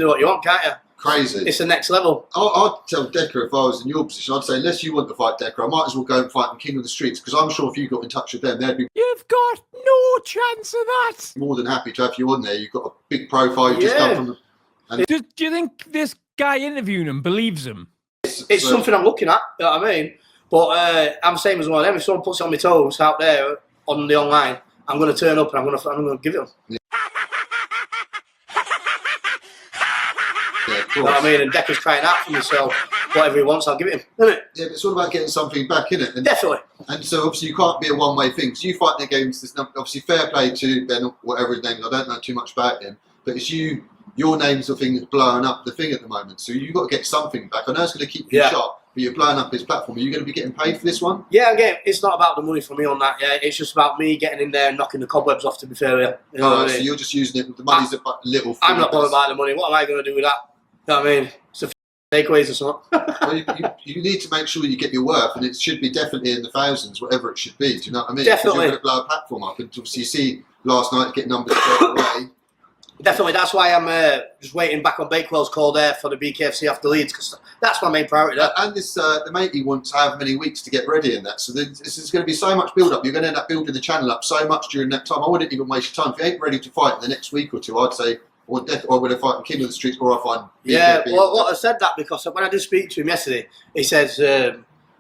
what you want, can't you? Crazy. It's the next level. I'd tell Decker if I was in your position, I'd say, unless you want to fight Decker, I might as well go and fight the King of the Streets, because I'm sure if you got in touch with them, they'd be You've got no chance of that. more than happy to have you on there. You've got a big profile. You just come from. Do you think this guy interviewing him believes him? It's something I'm looking at. You know what I mean? But I'm the same as one of them. If someone puts it on my toes out there on the online, I'm going to turn up and I'm going to give it them. Yeah, You know what I mean? And Decker's crying out for me, so whatever he wants, I'll give it him. Isn't it? Yeah, but it's all about getting something back, isn't it? And, Definitely. And so obviously you can't be a one-way thing. So you fight the games. There's obviously fair play to Ben, whatever his name is. I don't know too much about him, but it's you. Your name's the thing that's blowing up the thing at the moment. So you've got to get something back. I know it's going to keep you shot, but you're blowing up his platform. Are you going to be getting paid for this one? Yeah, again, it's not about the money for me on that. Yeah, it's just about me getting in there and knocking the cobwebs off. To be fair, you know what I mean? So you're just using it. The money's a little. I'm not bothered about the money. What am I going to do with that? You know what I mean? It's a takeaways or something. Well, you need to make sure you get your worth, and it should be definitely in the thousands, whatever it should be. Do you know what I mean? Definitely. You're going to blow a platform up, and obviously you see last night get numbers straight away. Definitely, that's why I'm just waiting back on Bakewell's call there for the BKFC after Leeds, because that's my main priority. And this, the matey wants how many weeks to get ready in that. So this is going to be so much build-up. You're going to end up building the channel up so much during that time. I wouldn't even waste your time. If you ain't ready to fight in the next week or two, I'd say, I would fight in King of the Streets, or I find BKB. Yeah, well, I said that because when I did speak to him yesterday, he says,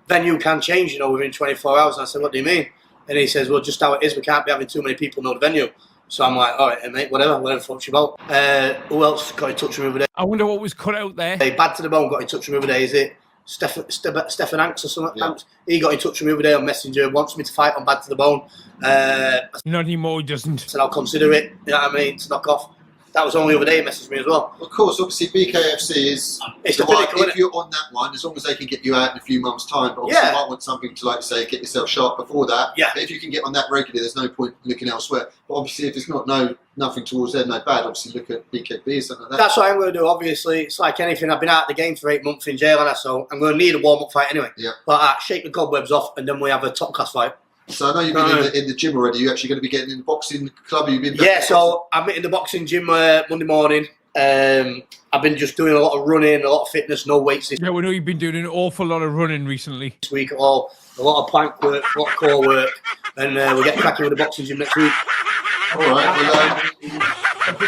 venue can change, within 24 hours. And I said, what do you mean? And he says, well, just how it is, we can't be having too many people know the venue. So I'm like, all right, mate, whatever fuck's you about. Who else got in touch with me over there? I wonder what was cut out there. Hey, Bad to the Bone got in touch with me over there. Is it Stefan Hanks or something? Yeah. He got in touch with me over there on Messenger, wants me to fight on Bad to the Bone. Not anymore, he doesn't. Said I'll consider it, you know what I mean, to knock off. That was only the other day he messaged me as well. Of course, obviously BKFC is It's the one, pinnacle, if you're on that one, as long as they can get you out in a few months' time. But obviously you might want something to, like say, get yourself sharp before that. Yeah. But if you can get on that regularly, there's no point looking elsewhere. But obviously if it's nothing towards them, no bad, obviously look at BKB or something like that. That's what I'm going to do, obviously. It's like anything. I've been out of the game for 8 months in jail, so I'm going to need a warm-up fight anyway. Yeah. But shake the cobwebs off, and then we have a top-class fight. So I know you've been in the gym already. You're actually going to be getting in the boxing club. You've been Yeah, so I'm in the boxing gym Monday morning. I've been just doing a lot of running, a lot of fitness, no weights this Yeah, we know you've been doing an awful lot of running recently. week at all. A lot of plank work, a lot of core work, and we'll get cracking with the boxing gym next week. All right. Well,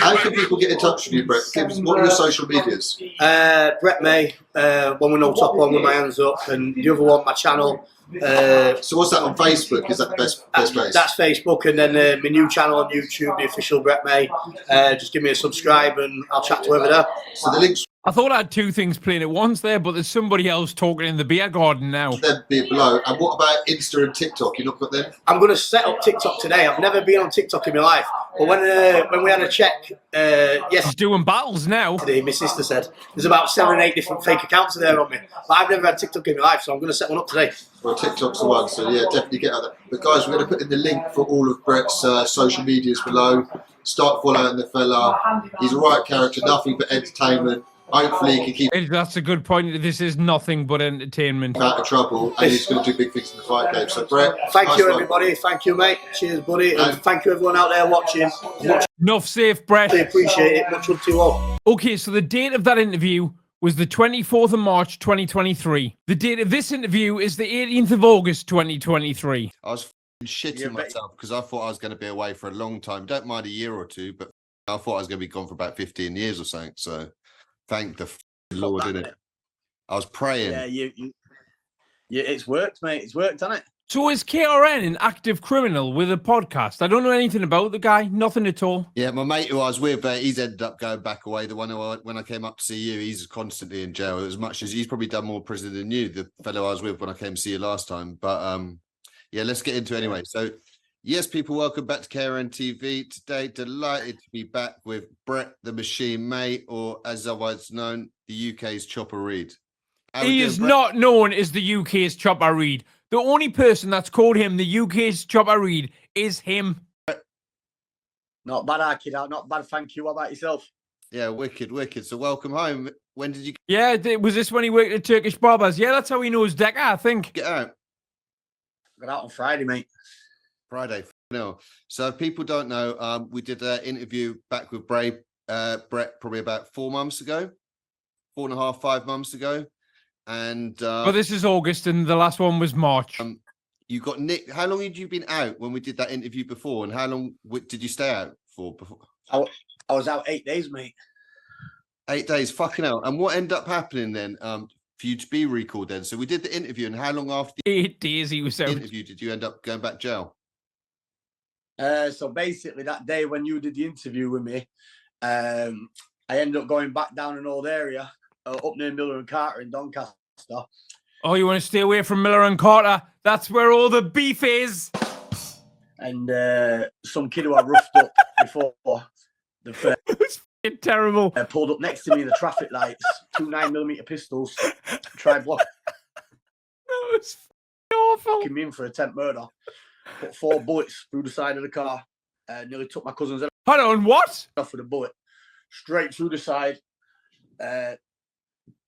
how can people get in touch with you, Brett? What are your social medias? Brett May, one with no top on with my hands up, and the other one, my channel. So what's that on Facebook? Is that the best place? That's Facebook, and then my new channel on YouTube, the official Brett May. Just give me a subscribe, and I'll chat to whoever there. So the links I thought I had two things playing at once there, but there's somebody else talking in the beer garden now. then be below. And what about Insta and TikTok? You not got them? I'm going to set up TikTok today. I've never been on TikTok in my life, but when we had a check, He's doing battles now. yesterday, my sister said there's about 7 or 8 different fake accounts there on me. But I've never had TikTok in my life, so I'm going to set one up today. Well, TikTok's the one, so yeah, definitely get out there. But guys, we're going to put in the link for all of Brett's social medias below. Start following the fella. He's a right character, nothing but entertainment. Hopefully he can keep That's a good point. This is nothing but entertainment. out of trouble, and he's going to do big things in the fight game. So Brett, Thank nice you, one. everybody. Thank you, mate. Cheers, buddy. And thank you, everyone out there watching. Much Enough safe, Brett. appreciate it. Much love to you all. Okay, so the date of that interview was the 24th of March, 2023. The date of this interview is the 18th of August, 2023. I was shitting myself because I thought I was going to be away for a long time. Don't mind a year or two, but I thought I was going to be gone for about 15 years or something. So thank the Lord, innit? I was praying. Yeah, it's worked, mate. It's worked, hasn't it? So is KRN an active criminal with a podcast? I don't know anything about the guy, nothing at all. Yeah, my mate who I was with, he's ended up going back away. The one who when I came up to see you, he's constantly in jail. As much as he's probably done more prison than you, the fellow I was with when I came to see you last time. But yeah, let's get into it anyway. So yes, people, welcome back to KRN TV. Today, delighted to be back with Brett the Machine May, or as otherwise known, the UK's Chopper Reed. He is not known as the UK's Chopper Reed. The only person that's called him the UK's Chopper Reed is him. Not bad, kid out. Not bad, thank you. What about yourself? Yeah, wicked, wicked. So welcome home. When did you Yeah, was this when he worked at Turkish Barbers? Yeah, that's how he knows Decker, I think. get out? Got out on Friday, mate. Friday. No. So if people don't know, we did an interview back with Brett probably about 4 months ago, 4.5, 5 months ago. And Well, this is August, and the last one was March. you got Nick. How long had you been out when we did that interview before? And how long did you stay out for before? I was out 8 days, mate. 8 days, fucking hell. And what ended up happening then for you to be recalled then? So we did the interview, and how long after the 8 days he was out. interview did you end up going back jail? So basically, that day when you did the interview with me, I ended up going back down an old area up near Miller and Carter in Doncaster. Oh, you want to stay away from Miller and Carter? That's where all the beef is. And some kid who I roughed up before the It was fucking terrible. pulled up next to me in the traffic lights, 2 9mm pistols, tried blocking That was awful. me in for attempt murder. Put 4 bullets through the side of the car. Nearly took my cousin's head Hold on, what? off with a bullet. Straight through the side.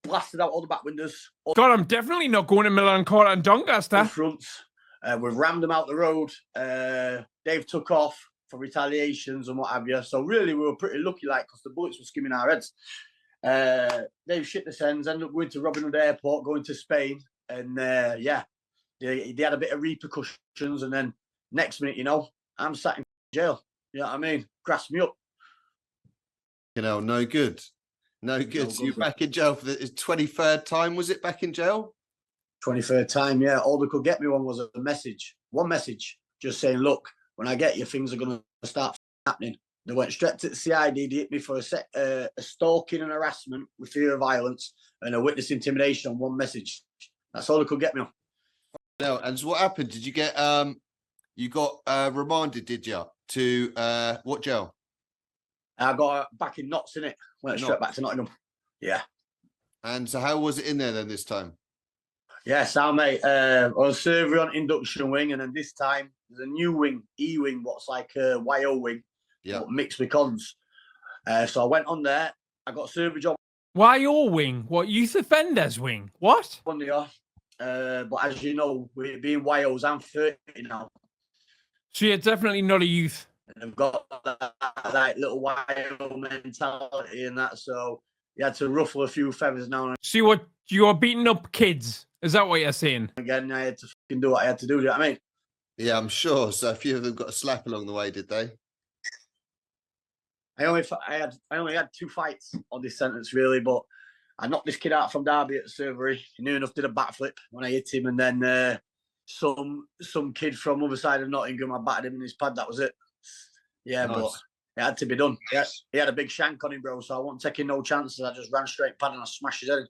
Blasted out all the back windows. All God, I'm definitely not going to Miller and Carter and the Doncaster. fronts. We've rammed them out the road. Dave took off for retaliations and what have you. So really, we were pretty lucky, like, because the bullets were skimming our heads. Dave shit the sends, ended up going to Robin Hood Airport, going to Spain. And yeah, they had a bit of repercussions. And then next minute, you know, I'm sat in jail. You know what I mean? Grass me up. You know, no good. No good. So you're back in jail for the 23rd time, was it, back in jail? 23rd time, yeah. All they could get me on was a message. One message, just saying, look, when I get you, things are going to start happening. They went straight to the CID, they hit me for a stalking and harassment with fear of violence and a witness intimidation on one message. That's all they could get me on. No, and so what happened? Did you get you got remanded, did you? To what jail? I got back in knots, innit? Went straight back to Nottingham. Yeah. And so how was it in there then this time? Yeah, so mate, I was serving on induction wing, and then this time there's a new wing, E wing, what's like a YO wing, Yeah. mixed with cons. So I went on there. I got a survey job Why your wing? What, youth offenders wing? What? on the but as you know, with being YOs, I'm 30 now. So you're definitely not a youth. And I've got that like little YO mentality and that, so you had to ruffle a few feathers now and See what you are beating up kids? Is that what you're saying? again. I had to fucking do what I had to do. You know what I mean? Yeah, I'm sure. So a few of them got a slap along the way, did they? I only had 2 fights on this sentence really, but I knocked this kid out from Derby at the servery. He near enough did a backflip when I hit him, and then some kid from the other side of Nottingham, I battered him in his pad. That was it. Yeah, Nice. but it had to be done. He had a big shank on him, bro, so I wasn't taking no chances. I just ran straight pad and I smashed his head in.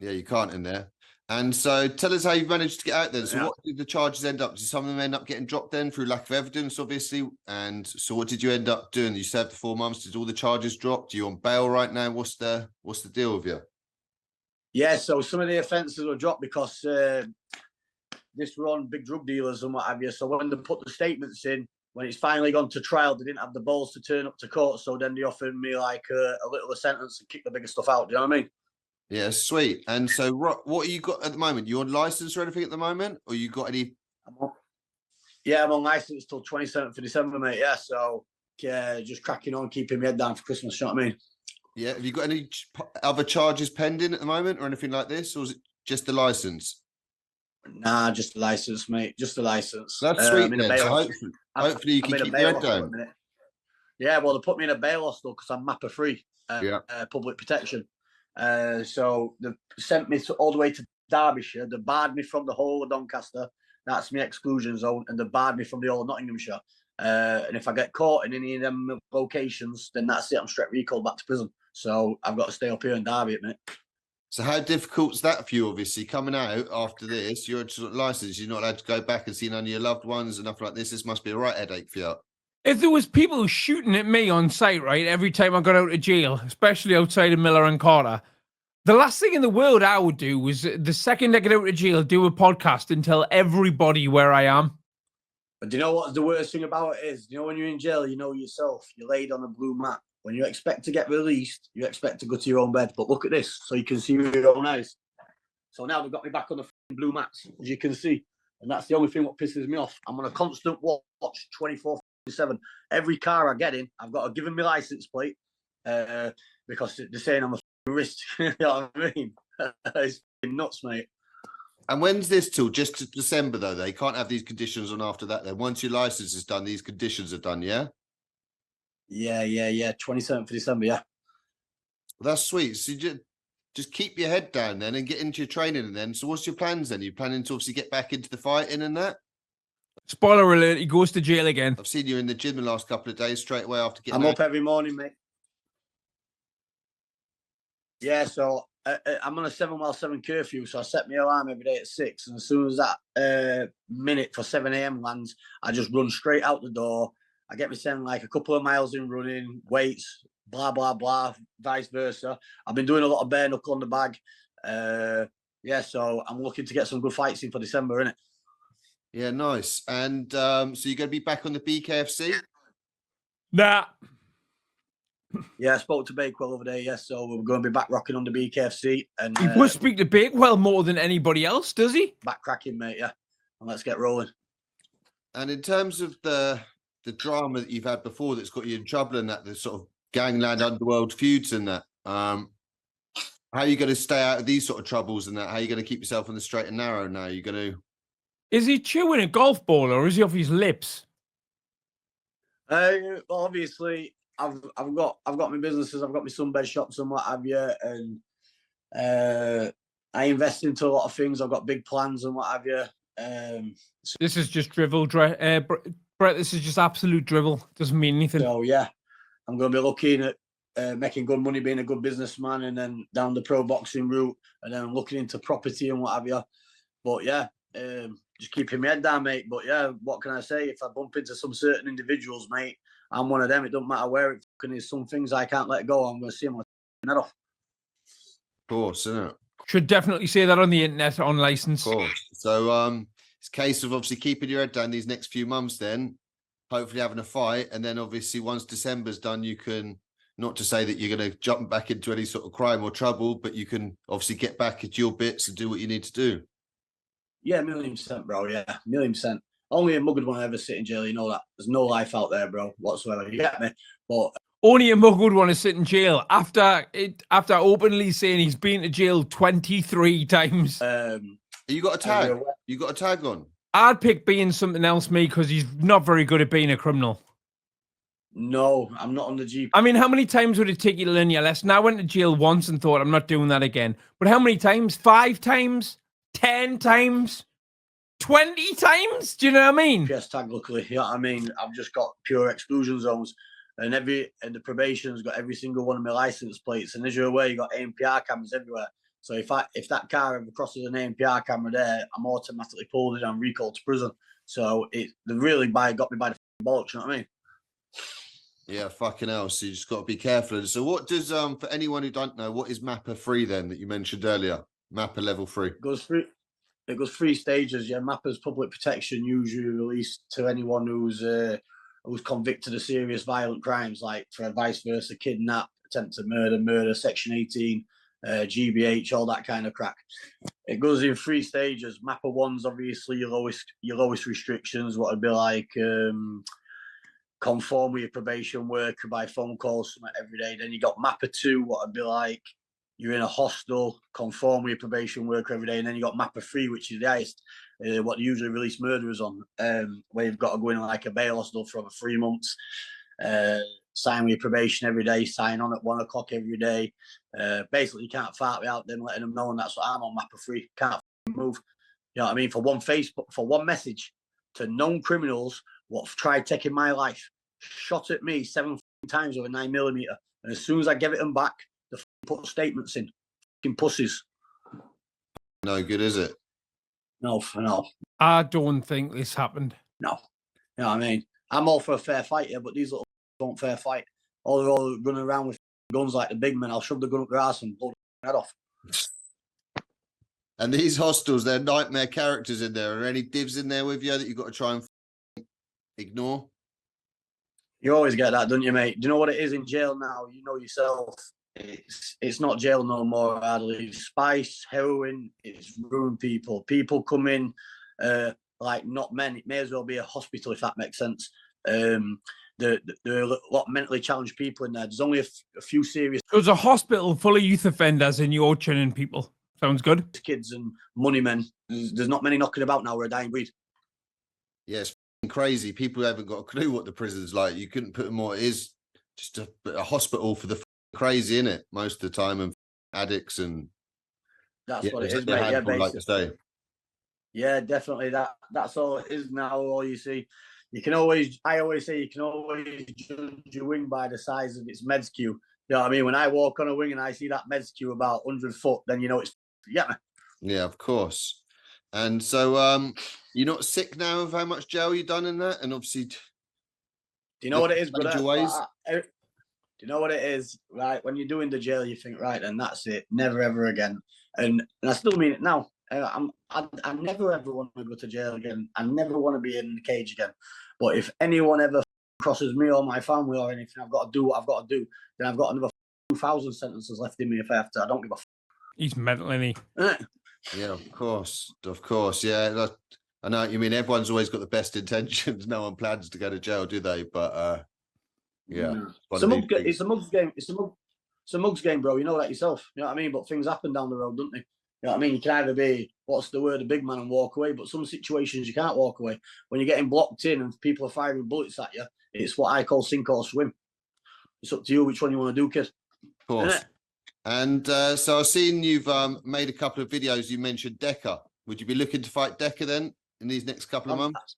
Yeah, you can't in there. And so tell us how you managed to get out then. So Yeah. what did the charges end up? Did some of them end up getting dropped then through lack of evidence, obviously? And so what did you end up doing? You served the 4 months. Did all the charges drop? Are you on bail right now? What's the deal with you? Yeah, so some of the offences were dropped because this were on big drug dealers and what have you. So when they put the statements in, when it's finally gone to trial, they didn't have the balls to turn up to court. So then they offered me like a little sentence and kick the bigger stuff out. Do you know what I mean? Yeah, sweet. And so what you got at the moment? You on license or anything at the moment? Or you got any? I'm on license till 27th of December, mate. Yeah, so just cracking on, keeping my head down for Christmas. You know what I mean? Yeah, have you got any other charges pending at the moment or anything like this? Or is it just the license? Nah, just the license, mate. Just the license. That's sweet I'm in a then. So bail hopefully you I'm can in a keep bail your head hostel at down. the minute. Yeah, well, they put me in a bail hostel because I'm MAPPA free, public protection. So they sent me all the way to Derbyshire. They barred me from the whole of Doncaster. That's my exclusion zone. And they barred me from the whole of Nottinghamshire. And if I get caught in any of them locations, then that's it. I'm straight recalled back to prison. So I've got to stay up here in Derby at the minute. So how difficult is that for you, obviously, coming out after this? You're licensed, you're not allowed to go back and see none of your loved ones and nothing like this. This must be a right headache for you. If there was people shooting at me on sight, right, every time I got out of jail, especially outside of Miller and Carter, the last thing in the world I would do was the second I get out of jail, do a podcast and tell everybody where I am. But do you know what the worst thing about it is? You know, when you're in jail, you know yourself. You're laid on a blue mat. when you expect to get released, you expect to go to your own bed. But look at this, so you can see with your own eyes. So now they've got me back on the blue mats, as you can see. And that's the only thing what pisses me off. I'm on a constant watch 24/7. Every car I get in, I've got to give them my license plate because they're saying I'm a wrist. You know what I mean? It's nuts, mate. And when's this till? Just to December, though? They can't have these conditions on after that, then? Once your license is done, these conditions are done, yeah? Yeah. 27th of December, yeah. Well, that's sweet. So you just keep your head down then and get into your training and then. So what's your plans then? Are you planning to obviously get back into the fighting and that? Spoiler alert, he goes to jail again. I've seen you in the gym the last couple of days straight away after getting I'm up every morning, mate. Yeah, so I'm on a 7-7 curfew, so I set my alarm every day at 6, and as soon as that minute for 7 a.m. lands, I just run straight out the door. I get myself like a couple of miles in running, weights, blah, blah, blah, vice versa. I've been doing a lot of bare knuckle on the bag. Yeah, so I'm looking to get some good fights in for December, innit? Yeah, nice. And so you're going to be back on the BKFC? Nah. Yeah, I spoke to Bakewell over there, yes, so we're going to be back rocking on the BKFC. And He must speak to Bakewell more than anybody else, does he? back cracking, mate, yeah. And let's get rolling. And in terms of the drama that you've had before that's got you in trouble and that, the sort of gangland underworld feuds and that, how are you going to stay out of these sort of troubles and that? How are you going to keep yourself on the straight and narrow now? Are you going to... Is he chewing a golf ball or is he off his lips? Well, obviously, I've got my businesses, I've got my sunbed shops and what have you, and I invest into a lot of things. I've got big plans and what have you. This is just drivel, Brett. This is just absolute drivel. Doesn't mean anything. So yeah, I'm going to be looking at making good money, being a good businessman, and then down the pro boxing route, and then looking into property and what have you. But yeah, just keeping my head down, mate. But yeah, what can I say? If I bump into some certain individuals, mate, I'm one of them. It doesn't matter where it is. Some things I can't let go. I'm going to see them head off. Of course, isn't it? Should definitely say that on the internet, on license. Of course. So it's a case of obviously keeping your head down these next few months then, hopefully having a fight. And then obviously once December's done, you can, not to say that you're going to jump back into any sort of crime or trouble, but you can obviously get back at your bits and do what you need to do. Yeah, 1,000,000%, bro. Yeah, 1,000,000%. Only a mug would want to ever sit in jail. You know that. There's no life out there, bro, whatsoever. You get me? But only a mug would want to sit in jail after openly saying he's been to jail 23 times. You got a tag? You got a tag on? I'd pick being something else, me, because he's not very good at being a criminal. No, I'm not on the Jeep. I mean, how many times would it take you to learn your lesson? I went to jail once and thought, I'm not doing that again. But how many times? 5 times? 10 times? 20 times? Do you know what I mean? PS tag, luckily. You know what I mean? I've just got pure exclusion zones. And the probation's got every single one of my license plates. And as you're aware, you got ANPR cameras everywhere. So if that car ever crosses an ANPR camera there, I'm automatically pulled in and recalled to prison. So they really got me by the bollocks, you know what I mean? Yeah, fucking hell. So you just got to be careful. So what does, for anyone who don't know, what is MAPPA 3 then that you mentioned earlier? MAPPA level 3. It goes 3 stages. Yeah, MAPPA's public protection, usually released to anyone who's convicted of serious violent crimes, like for vice versa, kidnap, attempted murder, Section 18, GBH, all that kind of crack. It goes in 3 stages. MAPPA 1's obviously your lowest restrictions, what would be like conform with your probation worker by phone calls every day. Then you got MAPPA 2, what would be like you're in a hostel, conform with your probation worker every day. And then you got MAPPA 3, which is the highest, what they usually release murderers on, where you've got to go in like a bail hostel for over 3 months, sign with your probation every day, sign on at 1 o'clock every day. Basically, you can't fart without them letting them know, and that's what I'm on MAPPA 3. Can't move. You know what I mean? For one message to known criminals what have tried taking my life, shot at me 7 times with a 9mm, and as soon as I give it them back, they put statements in. Fucking pussies. No good, is it? No. I don't think this happened. No. You know what I mean? I'm all for a fair fight here, but these little don't fair fight. They're all running around with guns like the big men. I'll shove the gun up their ass and blow their head off. And these hostels, they're nightmare characters in there. Are there any divs in there with you that you've got to try and ignore? You always get that, don't you, mate? Do you know what it is in jail now? You know yourself. It's not jail no more, hardly. It's spice, heroin, it's ruined people. People come in like not men. It may as well be a hospital, if that makes sense. There are a lot of mentally challenged people in there. There's only a few serious There's a hospital full of youth offenders in Yorkshire and people. Sounds good. kids and money men. There's not many knocking about now. We're a dying breed. Yeah, it's crazy. People haven't got a clue what the prison's like. You couldn't put them more. It is just a hospital for the crazy, in it, most of the time, and addicts and That's what it is, mate. Yeah, like to say. Yeah, definitely. That's all it is now. All you see, I always say, you can always judge a wing by the size of its meds queue. You know what I mean? When I walk on a wing and I see that meds queue about 100 foot, then you know it's yeah. Yeah, of course. And so, you're not sick now of how much jail you've done in that, and obviously, Do you know what it is, brother? ways? Do you know what it is? Right, when you're doing the jail, you think, right, then that's it, never ever again. And I still mean it now. I never ever want to go to jail again. I never want to be in the cage again. But if anyone ever crosses me or my family or anything, I've got to do what I've got to do. Then I've got another 2,000 sentences left in me if I have to. I don't give a. He's mental, isn't he? Yeah, of course. Yeah, I know what you mean. Everyone's always got the best intentions. No one plans to go to jail, do they? But yeah, it's a mug's game. It's a mug's game, bro. You know that yourself. You know what I mean? But things happen down the road, don't they? You know what I mean? You can either be, what's the word, a big man and walk away, but some situations you can't walk away. When you're getting blocked in and people are firing bullets at you, it's what I call sink or swim. It's up to you which one you want to do, kid. Of course. And so I've seen you've made a couple of videos. You mentioned Decker. Would you be looking to fight Decker then in these next couple of months?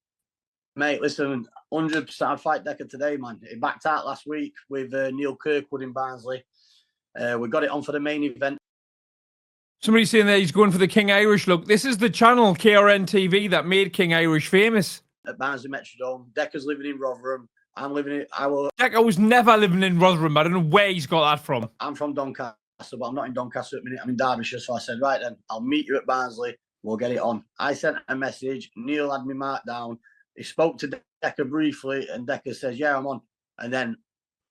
Mate, listen, 100% I'd fight Decker today, man. He backed out last week with Neil Kirkwood in Barnsley. We got it on for the main event. Somebody's saying that he's going for the King Irish look. This is the channel, KRN TV, that made King Irish famous. At Barnsley Metrodome. Decker's living in Rotherham. I'm living in... Decker was never living in Rotherham. I don't know where he's got that from. I'm from Doncaster, but I'm not in Doncaster at the minute. I'm in Derbyshire. So I said, right then, I'll meet you at Barnsley. We'll get it on. I sent a message. Neil had me marked down. He spoke to Decker briefly, and Decker says, yeah, I'm on. And then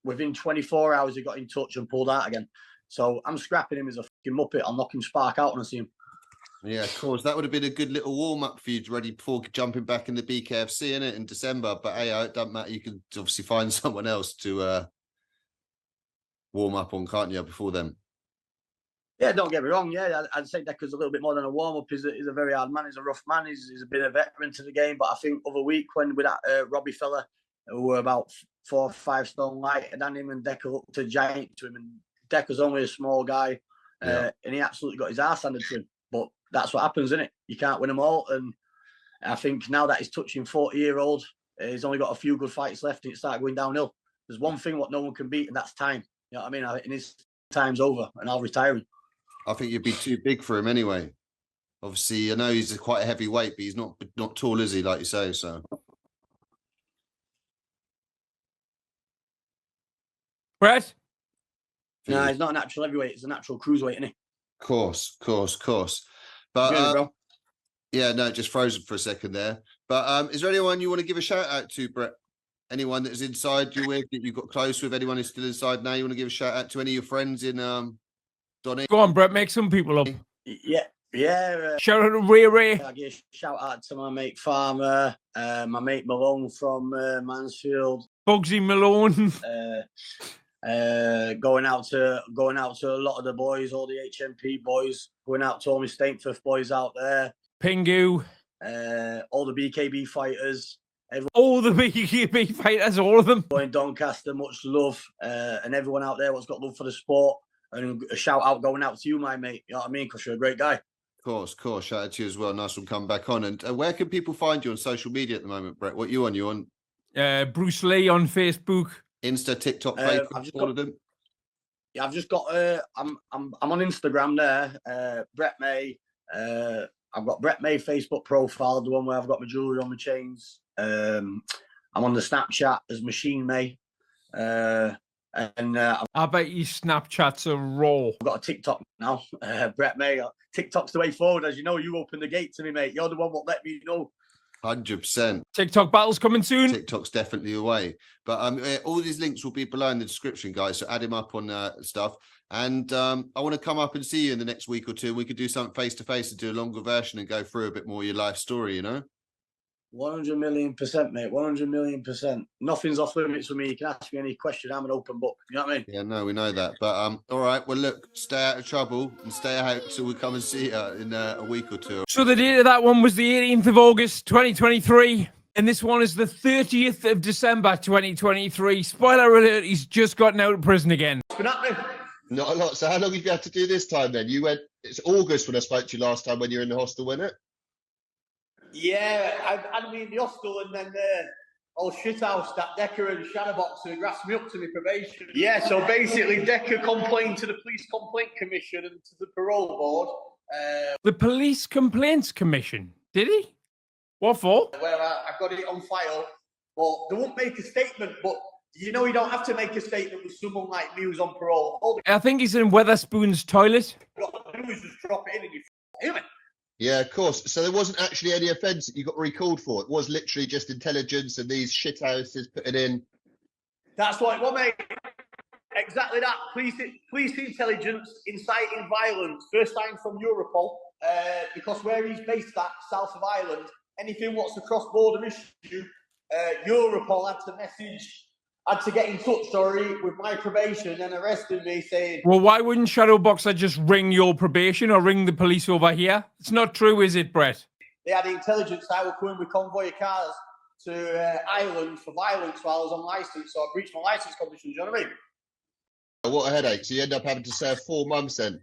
within 24 hours, he got in touch and pulled out again. So I'm scrapping him as a fucking muppet. I'll knock him spark out when I see him. Yeah, of course. That would have been a good little warm-up for you ready before jumping back in the BKFC, innit, in December. But hey, it doesn't matter. You can obviously find someone else to warm up on, can't you, before then? Yeah, don't get me wrong. Yeah, I'd say Decker's a little bit more than a warm-up. He's a very hard man. He's a rough man. He's been a veteran to the game. But I think other week when with that Robbie fella, who were about 4 or 5 stone lighter than him, and Decker looked a giant to him. And Decker's only a small guy, and he absolutely got his arse handed to him. But that's what happens, isn't it? You can't win them all. And I think now that he's touching 40-year-old, he's only got a few good fights left, and it started going downhill. There's one thing what no one can beat, and that's time. You know what I mean? And his time's over, and I'll retire him. I think you'd be too big for him anyway. Obviously, I know he's quite a heavy weight, but he's not tall, is he, like you say? So, Brett? No, he's not a natural heavyweight. He's a natural cruiserweight, isn't he? Of course. But yeah, no, just frozen for a second there. But is there anyone you want to give a shout out to, Brett? Anyone that's inside you with, that you got close with? Anyone who's still inside now? You want to give a shout out to any of your friends in Donny? Go on, Brett, make some people up. Yeah. Shout out to Ray. I give a shout out to my mate Farmer, my mate Malone from Mansfield. Bugsy Malone. Going out to a lot of the boys, all the HMP boys, going out to all my Stainforth boys out there. Pingu. All the BKB fighters. All the BKB fighters, all of them. Going Doncaster, much love. And everyone out there what's got love for the sport. And a shout out going out to you, my mate. You know what I mean? Because you're a great guy. Of course. Shout out to you as well. Nice one, come back on. And where can people find you on social media at the moment, Brett? What you on? You on? Bruce Lee on Facebook. Insta, TikTok, Facebook, all of them. Yeah, I've just got. I'm on Instagram there. Brett May. I've got Brett May Facebook profile, the one where I've got my jewelry on my chains. I'm on the Snapchat as Machine May. I bet you Snapchats are raw. I've got a TikTok now. Brett May. TikTok's the way forward, as you know. You opened the gate to me, mate. You're the one what let me know. 100%. TikTok battle's coming soon. TikTok's definitely away. But all these links will be below in the description, guys. So add him up on stuff. And I want to come up and see you in the next week or two. We could do something face-to-face and do a longer version and go through a bit more of your life story, you know? 100 million%, mate. 100 million%. Nothing's off limits for me. You can ask me any question. I'm an open book. You know what I mean? Yeah, no, we know that. But all right. Well, look, stay out of trouble and stay out till we come and see you in a week or two. So the date of that one was the 18th of August, 2023. And this one is the 30th of December, 2023. Spoiler alert, he's just gotten out of prison again. What's been happening? Not a lot. So how long have you had to do this time then? You went, it's August when I spoke to you last time when you were in the hostel, wasn't it? Yeah, I had me in the hostel and then old shithouse, that Decker and Shadowbox who grasped me up to my probation. Yeah, so basically Decker complained to the Police Complaint Commission and to the Parole Board. The Police Complaints Commission, did he? What for? Where I got it on file, but they won't make a statement, but you know you don't have to make a statement with someone like me who's on parole. All I think he's in Weatherspoon's toilet. you got to do is just drop it in and you hear me. Yeah, of course. So there wasn't actually any offence that you got recalled for. It was literally just intelligence and these shithouses putting in. That's what it was, mate. Exactly that. Police intelligence, inciting violence. First time from Europol, because where he's based at, south of Ireland, anything what's a cross-border issue, Europol had to get in touch, with my probation and arrested me saying... Well, why wouldn't Shadowboxer just ring your probation or ring the police over here? It's not true, is it, Brett? They had intelligence I was coming with convoy of cars to Ireland for violence while I was on licence, so I breached my licence conditions, you know what I mean? What a headache. So you end up having to serve 4 months then?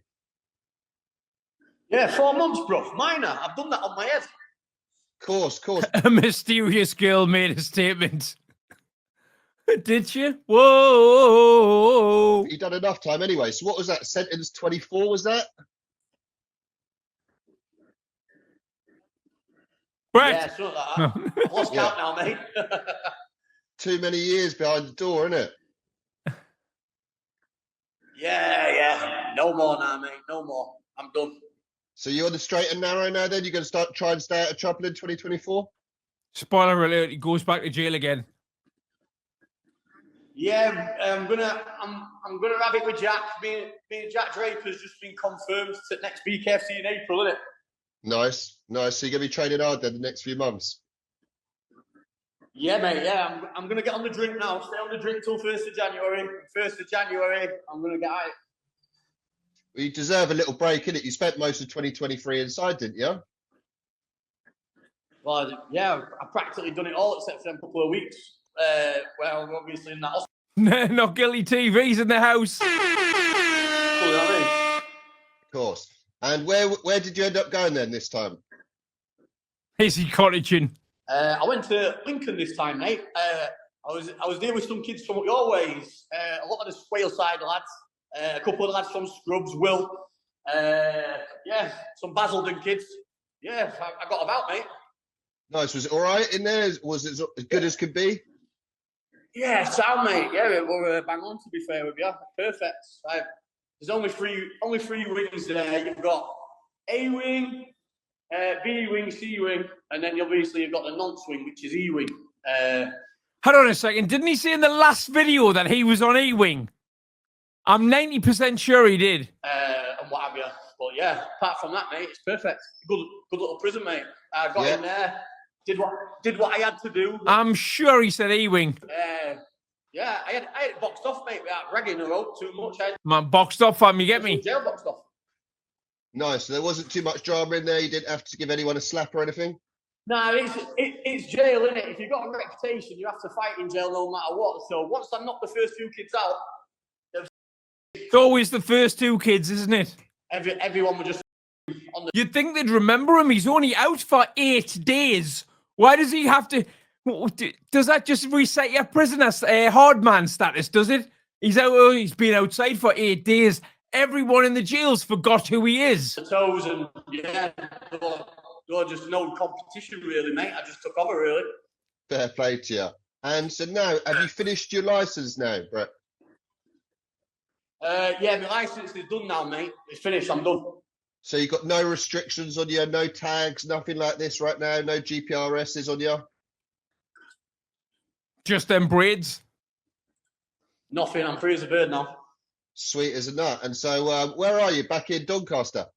Yeah, 4 months, bro. Minor. I've done that on my head. Of course. A mysterious girl made a statement. Did you? Whoa! You've done enough time anyway. So what was that? Sentence 24, was that? Brett! Yeah, something like that. I've lost count now, mate. Too many years behind the door, innit? Yeah. No more now, mate. No more. I'm done. So you're on the straight and narrow now then? You're going to try and stay out of trouble in 2024? Spoiler alert, he goes back to jail again. Yeah, I'm gonna have it with Jack. Me and Jack Draper's just been confirmed to next BKFC in April, isn't it? Nice. So you're going to be training hard then the next few months? Yeah, mate. Yeah, I'm gonna get on the drink now. Stay on the drink till 1st of January. 1st of January, I'm gonna get out. Well, you deserve a little break, innit? You spent most of 2023 inside, didn't you? Well, yeah, I practically done it all except for a couple of weeks. Well, I'm obviously in that hospital. Not guilty TVs in the house. You know what I mean? Of course. And where did you end up going then this time? Is he cottaging? I went to Lincoln this time, mate. I was there with some kids from your ways. A lot of the Swale side lads. A couple of lads from Scrubs, Will. Yeah, some Basildon kids. Yeah, I got about, mate. Nice. Was it all right in there? Was it as good as could be? Yeah, sound, mate. Yeah, we were bang on, to be fair with you. Perfect. There's only three wings there. You've got A wing, B wing, C wing, and then obviously you've got the nonce wing, which is E wing. Hold on a second. Didn't he say in the last video that he was on E-Wing? I'm 90% sure he did. And what have you. But yeah, apart from that, mate, it's perfect. Good little prison, mate. I got in there, did what I had to do. I'm sure he said E-Wing. Yeah, I had it boxed off, mate, without ragging her out too much. Man, boxed off, fam, you get me? Jail boxed off. Nice. So there wasn't too much drama in there. You didn't have to give anyone a slap or anything? No, it's jail, isn't it? If you've got a reputation, you have to fight in jail no matter what. So once I knocked the first few kids out... It's always the first 2 kids, isn't it? Everyone was just on the... You'd think they'd remember him. He's only out for 8 days. Why does he have to... Does that just reset your prisoner hard man status, does it? He's been outside for 8 days. Everyone in the jails forgot who he is. The toes and, yeah, just no competition, really, mate. I just took over, really. Fair play to you. And so now, have you finished your licence now, Brett? Yeah, my licence is done now, mate. It's finished. I'm done. So you got no restrictions on you, no tags, nothing like this right now, no GPRSs on you? Just them braids. Nothing. I'm free as a bird now. Sweet as a nut. And so where are you? Back in Doncaster?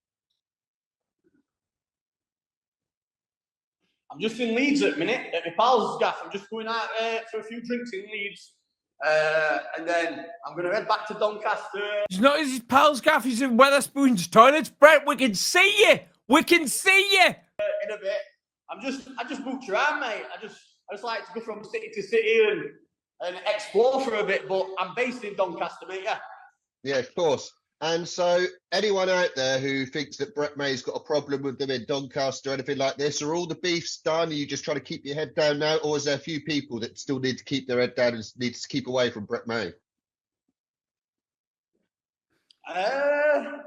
I'm just in Leeds at the minute, at my pal's gaff. I'm just going out for a few drinks in Leeds. And then I'm going to head back to Doncaster. He's not his pal's gaff, he's in Weatherspoon's toilets. Brett, we can see you. We can see you. In a bit. I just booked around, mate. I just like to go from city to city and explore for a bit, but I'm based in Doncaster, mate, yeah. Yeah, of course. And so anyone out there who thinks that Brett May's got a problem with them in Doncaster or anything like this, are all the beefs done? Are you just trying to keep your head down now? Or is there a few people that still need to keep their head down and need to keep away from Brett May?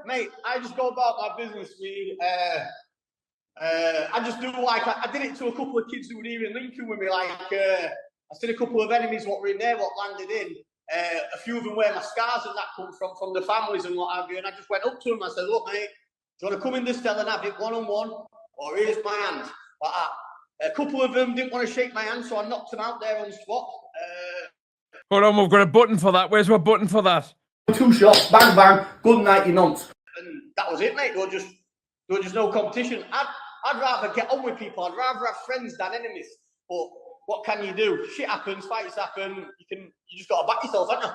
Mate, I just go about my business, really. I just do like, I did it to a couple of kids who were here in Lincoln with me, like, I seen a couple of enemies what were in there, what landed in. A few of them where my scars and that come from the families and what have you, and I just went up to them. I said, "Look, mate, do you want to come in this cell and have it one-on-one, or here's my hand?" Like that. A couple of them didn't want to shake my hand, so I knocked them out there on the spot. Hold on, we've got a button for that. Where's my button for that? 2 shots, bang bang, good night, you nonce. And that was it, mate. There was just no competition. I'd rather get on with people. I'd rather have friends than enemies. But what can you do? Shit happens, fights happen. You just got to back yourself, haven't you?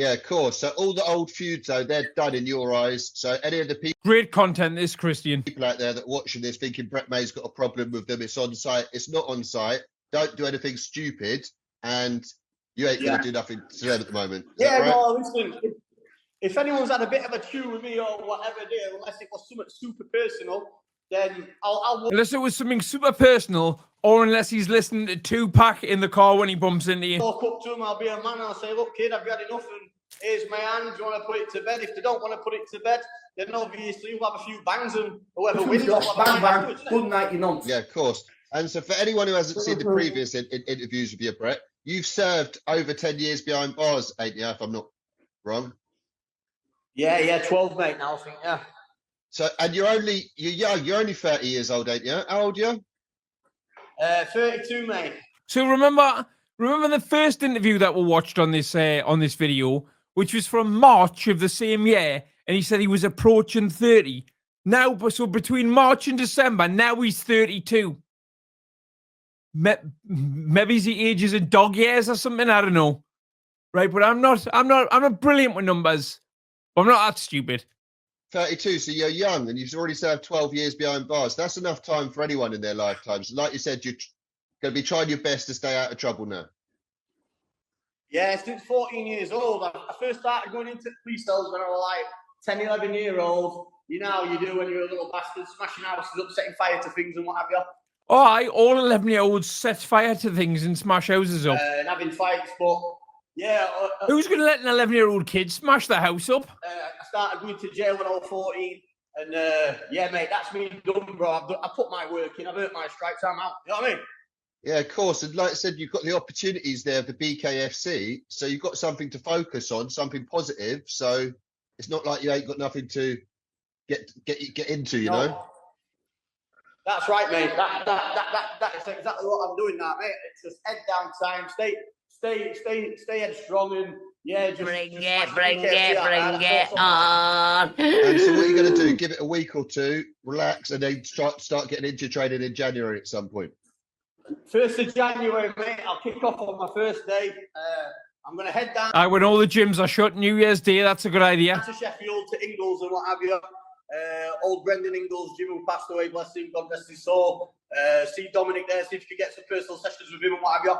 Yeah, of course. So all the old feuds, though, they're done in your eyes. So any of the people, Great content, this, Christian. people out there that are watching this thinking Brett May's got a problem with them, it's on site. It's not on site. Don't do anything stupid, and you ain't going to do nothing to them at the moment. Is that right? No, listen. If anyone's had a bit of a chew with me or whatever, unless it was something super personal, then I'll Unless it was something super personal, or unless he's listening to Tupac in the car when he bumps into you. walk up to him, I'll be a man, and I'll say, "Look, kid, have you had enough? And here's my hand. Do you want to put it to bed? If they don't want to put it to bed, then obviously we'll have a few bangs, and whoever wins, bang, bang, good night, you nonce." Yeah, of course. And so for anyone who hasn't seen the previous interviews with you, Brett, you've served over 10 years behind bars, ain't you, if I'm not wrong? Yeah, 12, mate, now, I think, yeah. So, and you're young, you're only 30 years old, ain't you? How old are you? 32, mate. So remember the first interview that we watched on this video, which was from March of the same year, and he said he was approaching 30. Now, so between March and December, now he's 32. Maybe he ages in dog years or something. I don't know. Right, but I'm not brilliant with numbers. But I'm not that stupid. 32, so you're young and you've already served 12 years behind bars. That's enough time for anyone in their lifetimes. Like you said, you're going to be trying your best to stay out of trouble now. Yeah, since 14 years old. I first started going into police cells when I was like 10, 11-year-old. You know how you do when you're a little bastard, smashing houses up, setting fire to things and what have you. Oh, all 11-year-olds set fire to things and smash houses up. And having fights, but yeah. Who's going to let an 11-year-old kid smash the house up? I started going to jail when I was 14. And yeah, mate, that's me done, bro. I put my work in, I've earned my stripes, I'm out. You know what I mean? Yeah, of course. And like I said, you've got the opportunities there of the BKFC. So you've got something to focus on, something positive. So it's not like you ain't got nothing to get into, you know? That's right, mate. That is exactly what I'm doing now, mate. It's just head down time, stay headstrong, and yeah, just bring it And on. so what are you going to do? Give it a week or two, relax, and then start getting into training in January at some point. 1st of January, mate. I'll kick off on my first day. I'm going to head down. When all the gyms are shut, New Year's Day, that's a good idea. To Sheffield, to Ingles and what have you. Old Brendan Ingles, Jim who passed away, bless him, God rest his soul. See Dominic there, see if you could get some personal sessions with him and what have you.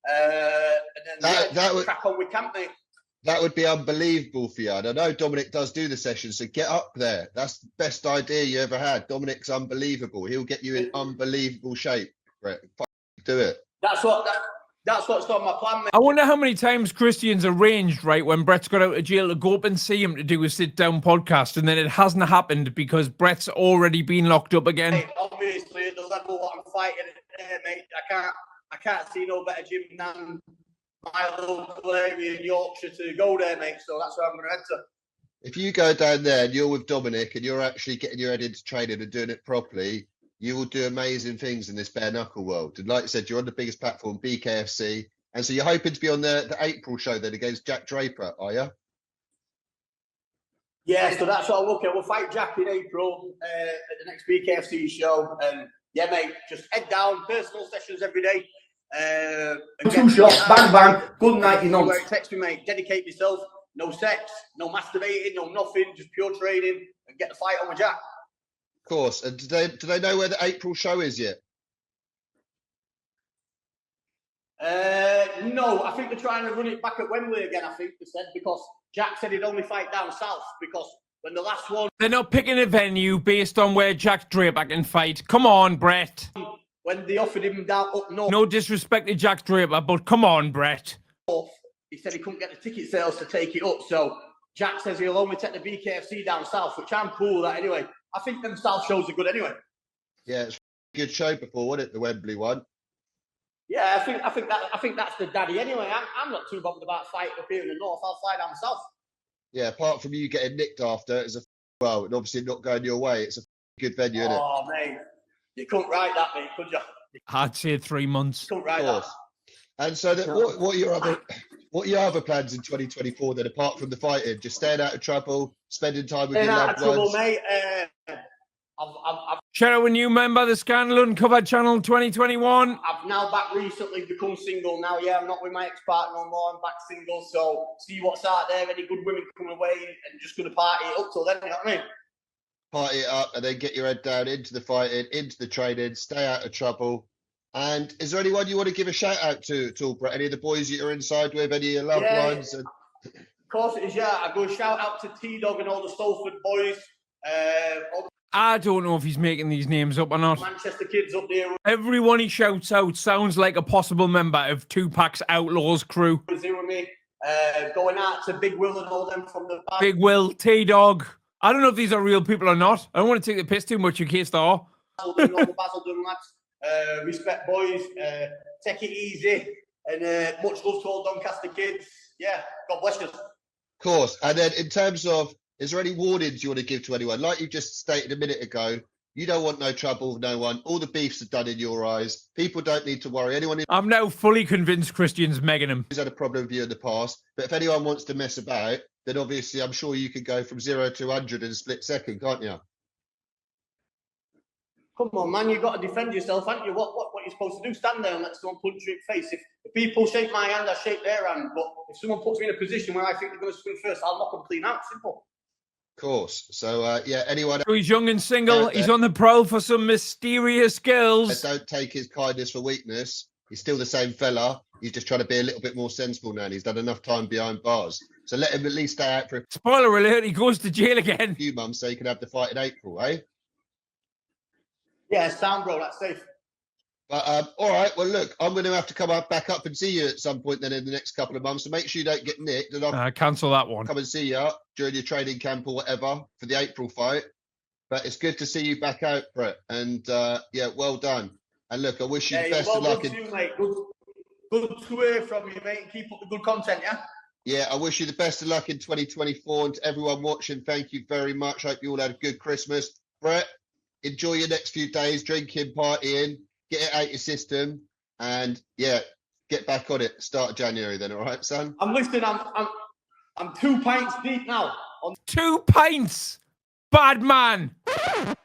And then that would crack on with camp, mate. That would be unbelievable for you. And I know Dominic does do the sessions, so get up there. That's the best idea you ever had. Dominic's unbelievable. He'll get you in unbelievable shape. Brett, do it. That's what's on my plan, mate. I wonder how many times Christian's arranged, right, when Brett's got out of jail to go up and see him to do a sit-down podcast, and then it hasn't happened because Brett's already been locked up again. Hey, obviously, at the level what I'm fighting at, mate, I can't see no better gym than my local area in Yorkshire to go there, mate. So that's where I'm going to head to. if you go down there and you're with Dominic and you're actually getting your head into training and doing it properly, you will do amazing things in this bare knuckle world. And like I said, you're on the biggest platform, BKFC. And so you're hoping to be on the April show then against Jack Draper, are you? Yeah, so that's what I'm looking at. We'll fight Jack in April at the next BKFC show. And yeah, mate, just head down, personal sessions every day. Two shots, bang, bang, good night, you know. Where it texts me, mate, dedicate yourself. No sex, no masturbating, no nothing, just pure training and get the fight on with Jack. Of course. And do they know where the April show is yet? No, I think they're trying to run it back at Wembley again, I think they said, because Jack said he'd only fight down south, because when the last one... They're not picking a venue based on where Jack Draper can fight. Come on, Brett. When they offered him down up north... No disrespect to Jack Draper, but come on, Brett. He said he couldn't get the ticket sales to take it up, so Jack says he'll only take the BKFC down south, which I'm cool with that anyway. I think them south shows are good anyway. Yeah, it's a good show before, wasn't it, the Wembley one? Yeah, I think that's the daddy anyway. I'm not too bothered about fighting up here in the north. I'll fly down south. Yeah, apart from you getting nicked after, it's a well, and obviously not going your way. It's a good venue, isn't it? Oh, mate, you couldn't write that, mate, could you? I'd say 3 months. You couldn't write that. And so, what are your other plans in 2024 then, apart from the fighting? Just staying out of trouble, spending time with your loved ones? Mate. Shout out a new member of the Scandal Uncovered channel 2021. I've now back recently become single now. Yeah, I'm not with my ex-partner no more. I'm back single. So see what's out there. Any good women coming away and just going to party it up till then. You know what I mean? Party it up and then get your head down into the fighting, into the training, stay out of trouble. And is there anyone you want to give a shout out to at all, Brett? Any of the boys that you're inside with, any of your loved ones? And... Of course it is, yeah. I go shout out to T-Dog and all the Salford boys. I don't know if he's making these names up or not. Manchester kids up there. Everyone he shouts out sounds like a possible member of Tupac's Outlaws crew. With me, going out to Big Will and all them from the back. Big Will, T-Dog. I don't know if these are real people or not. I don't want to take the piss too much in case they are. Basildon lads. Respect boys. Take it easy. And much love to all Doncaster kids. Yeah, God bless you. Of course. And then in terms of, is there any warnings you want to give to anyone? Like you just stated a minute ago, you don't want no trouble with no one. All the beefs are done in your eyes. People don't need to worry. I'm now fully convinced Christian's megging him. Who's had a problem with you in the past. But if anyone wants to mess about, then obviously I'm sure you can go from 0 to 100 in a split second, can't you? Come on, man, you've got to defend yourself, haven't you? What you're supposed to do? Stand there and let someone punch you in the face. If people shake my hand, I shake their hand. But if someone puts me in a position where I think they're going to swing first, I'll knock them clean out. Simple. Course. So yeah, anyone. So he's young and single. He's on the prowl for some mysterious girls. Don't take his kindness for weakness. He's still the same fella. He's just trying to be a little bit more sensible now. And he's done enough time behind bars. So let him at least stay out for a spoiler alert, he goes to jail again. Few months so he can have the fight in April, eh? Yeah, sound bro, that's safe. But all right, well look, I'm going to have to come back up and see you at some point then in the next couple of months. So make sure you don't get nicked. And I'll cancel that one. Come and see you during your training camp or whatever for the April fight. But it's good to see you back out, Brett. And yeah, well done. And look, I wish you the best of luck. You, mate. Good to hear from you, mate. Keep up the good content, yeah? Yeah, I wish you the best of luck in 2024. And to everyone watching, thank you very much. Hope you all had a good Christmas. Brett, enjoy your next few days, drinking, partying. Get it out your system, and yeah, get back on it. Start of January, then, all right, son. I'm listening. I'm 2 pints deep now. On 2 pints, bad man.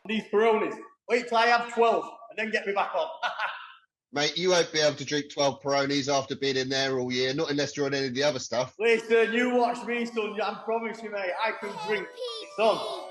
These Peronis. Wait till I have 12, and then get me back on. Mate, you won't be able to drink 12 Peronis after being in there all year, not unless you're on any of the other stuff. Listen, you watch me, son. I promise you, mate. I can drink. It's on.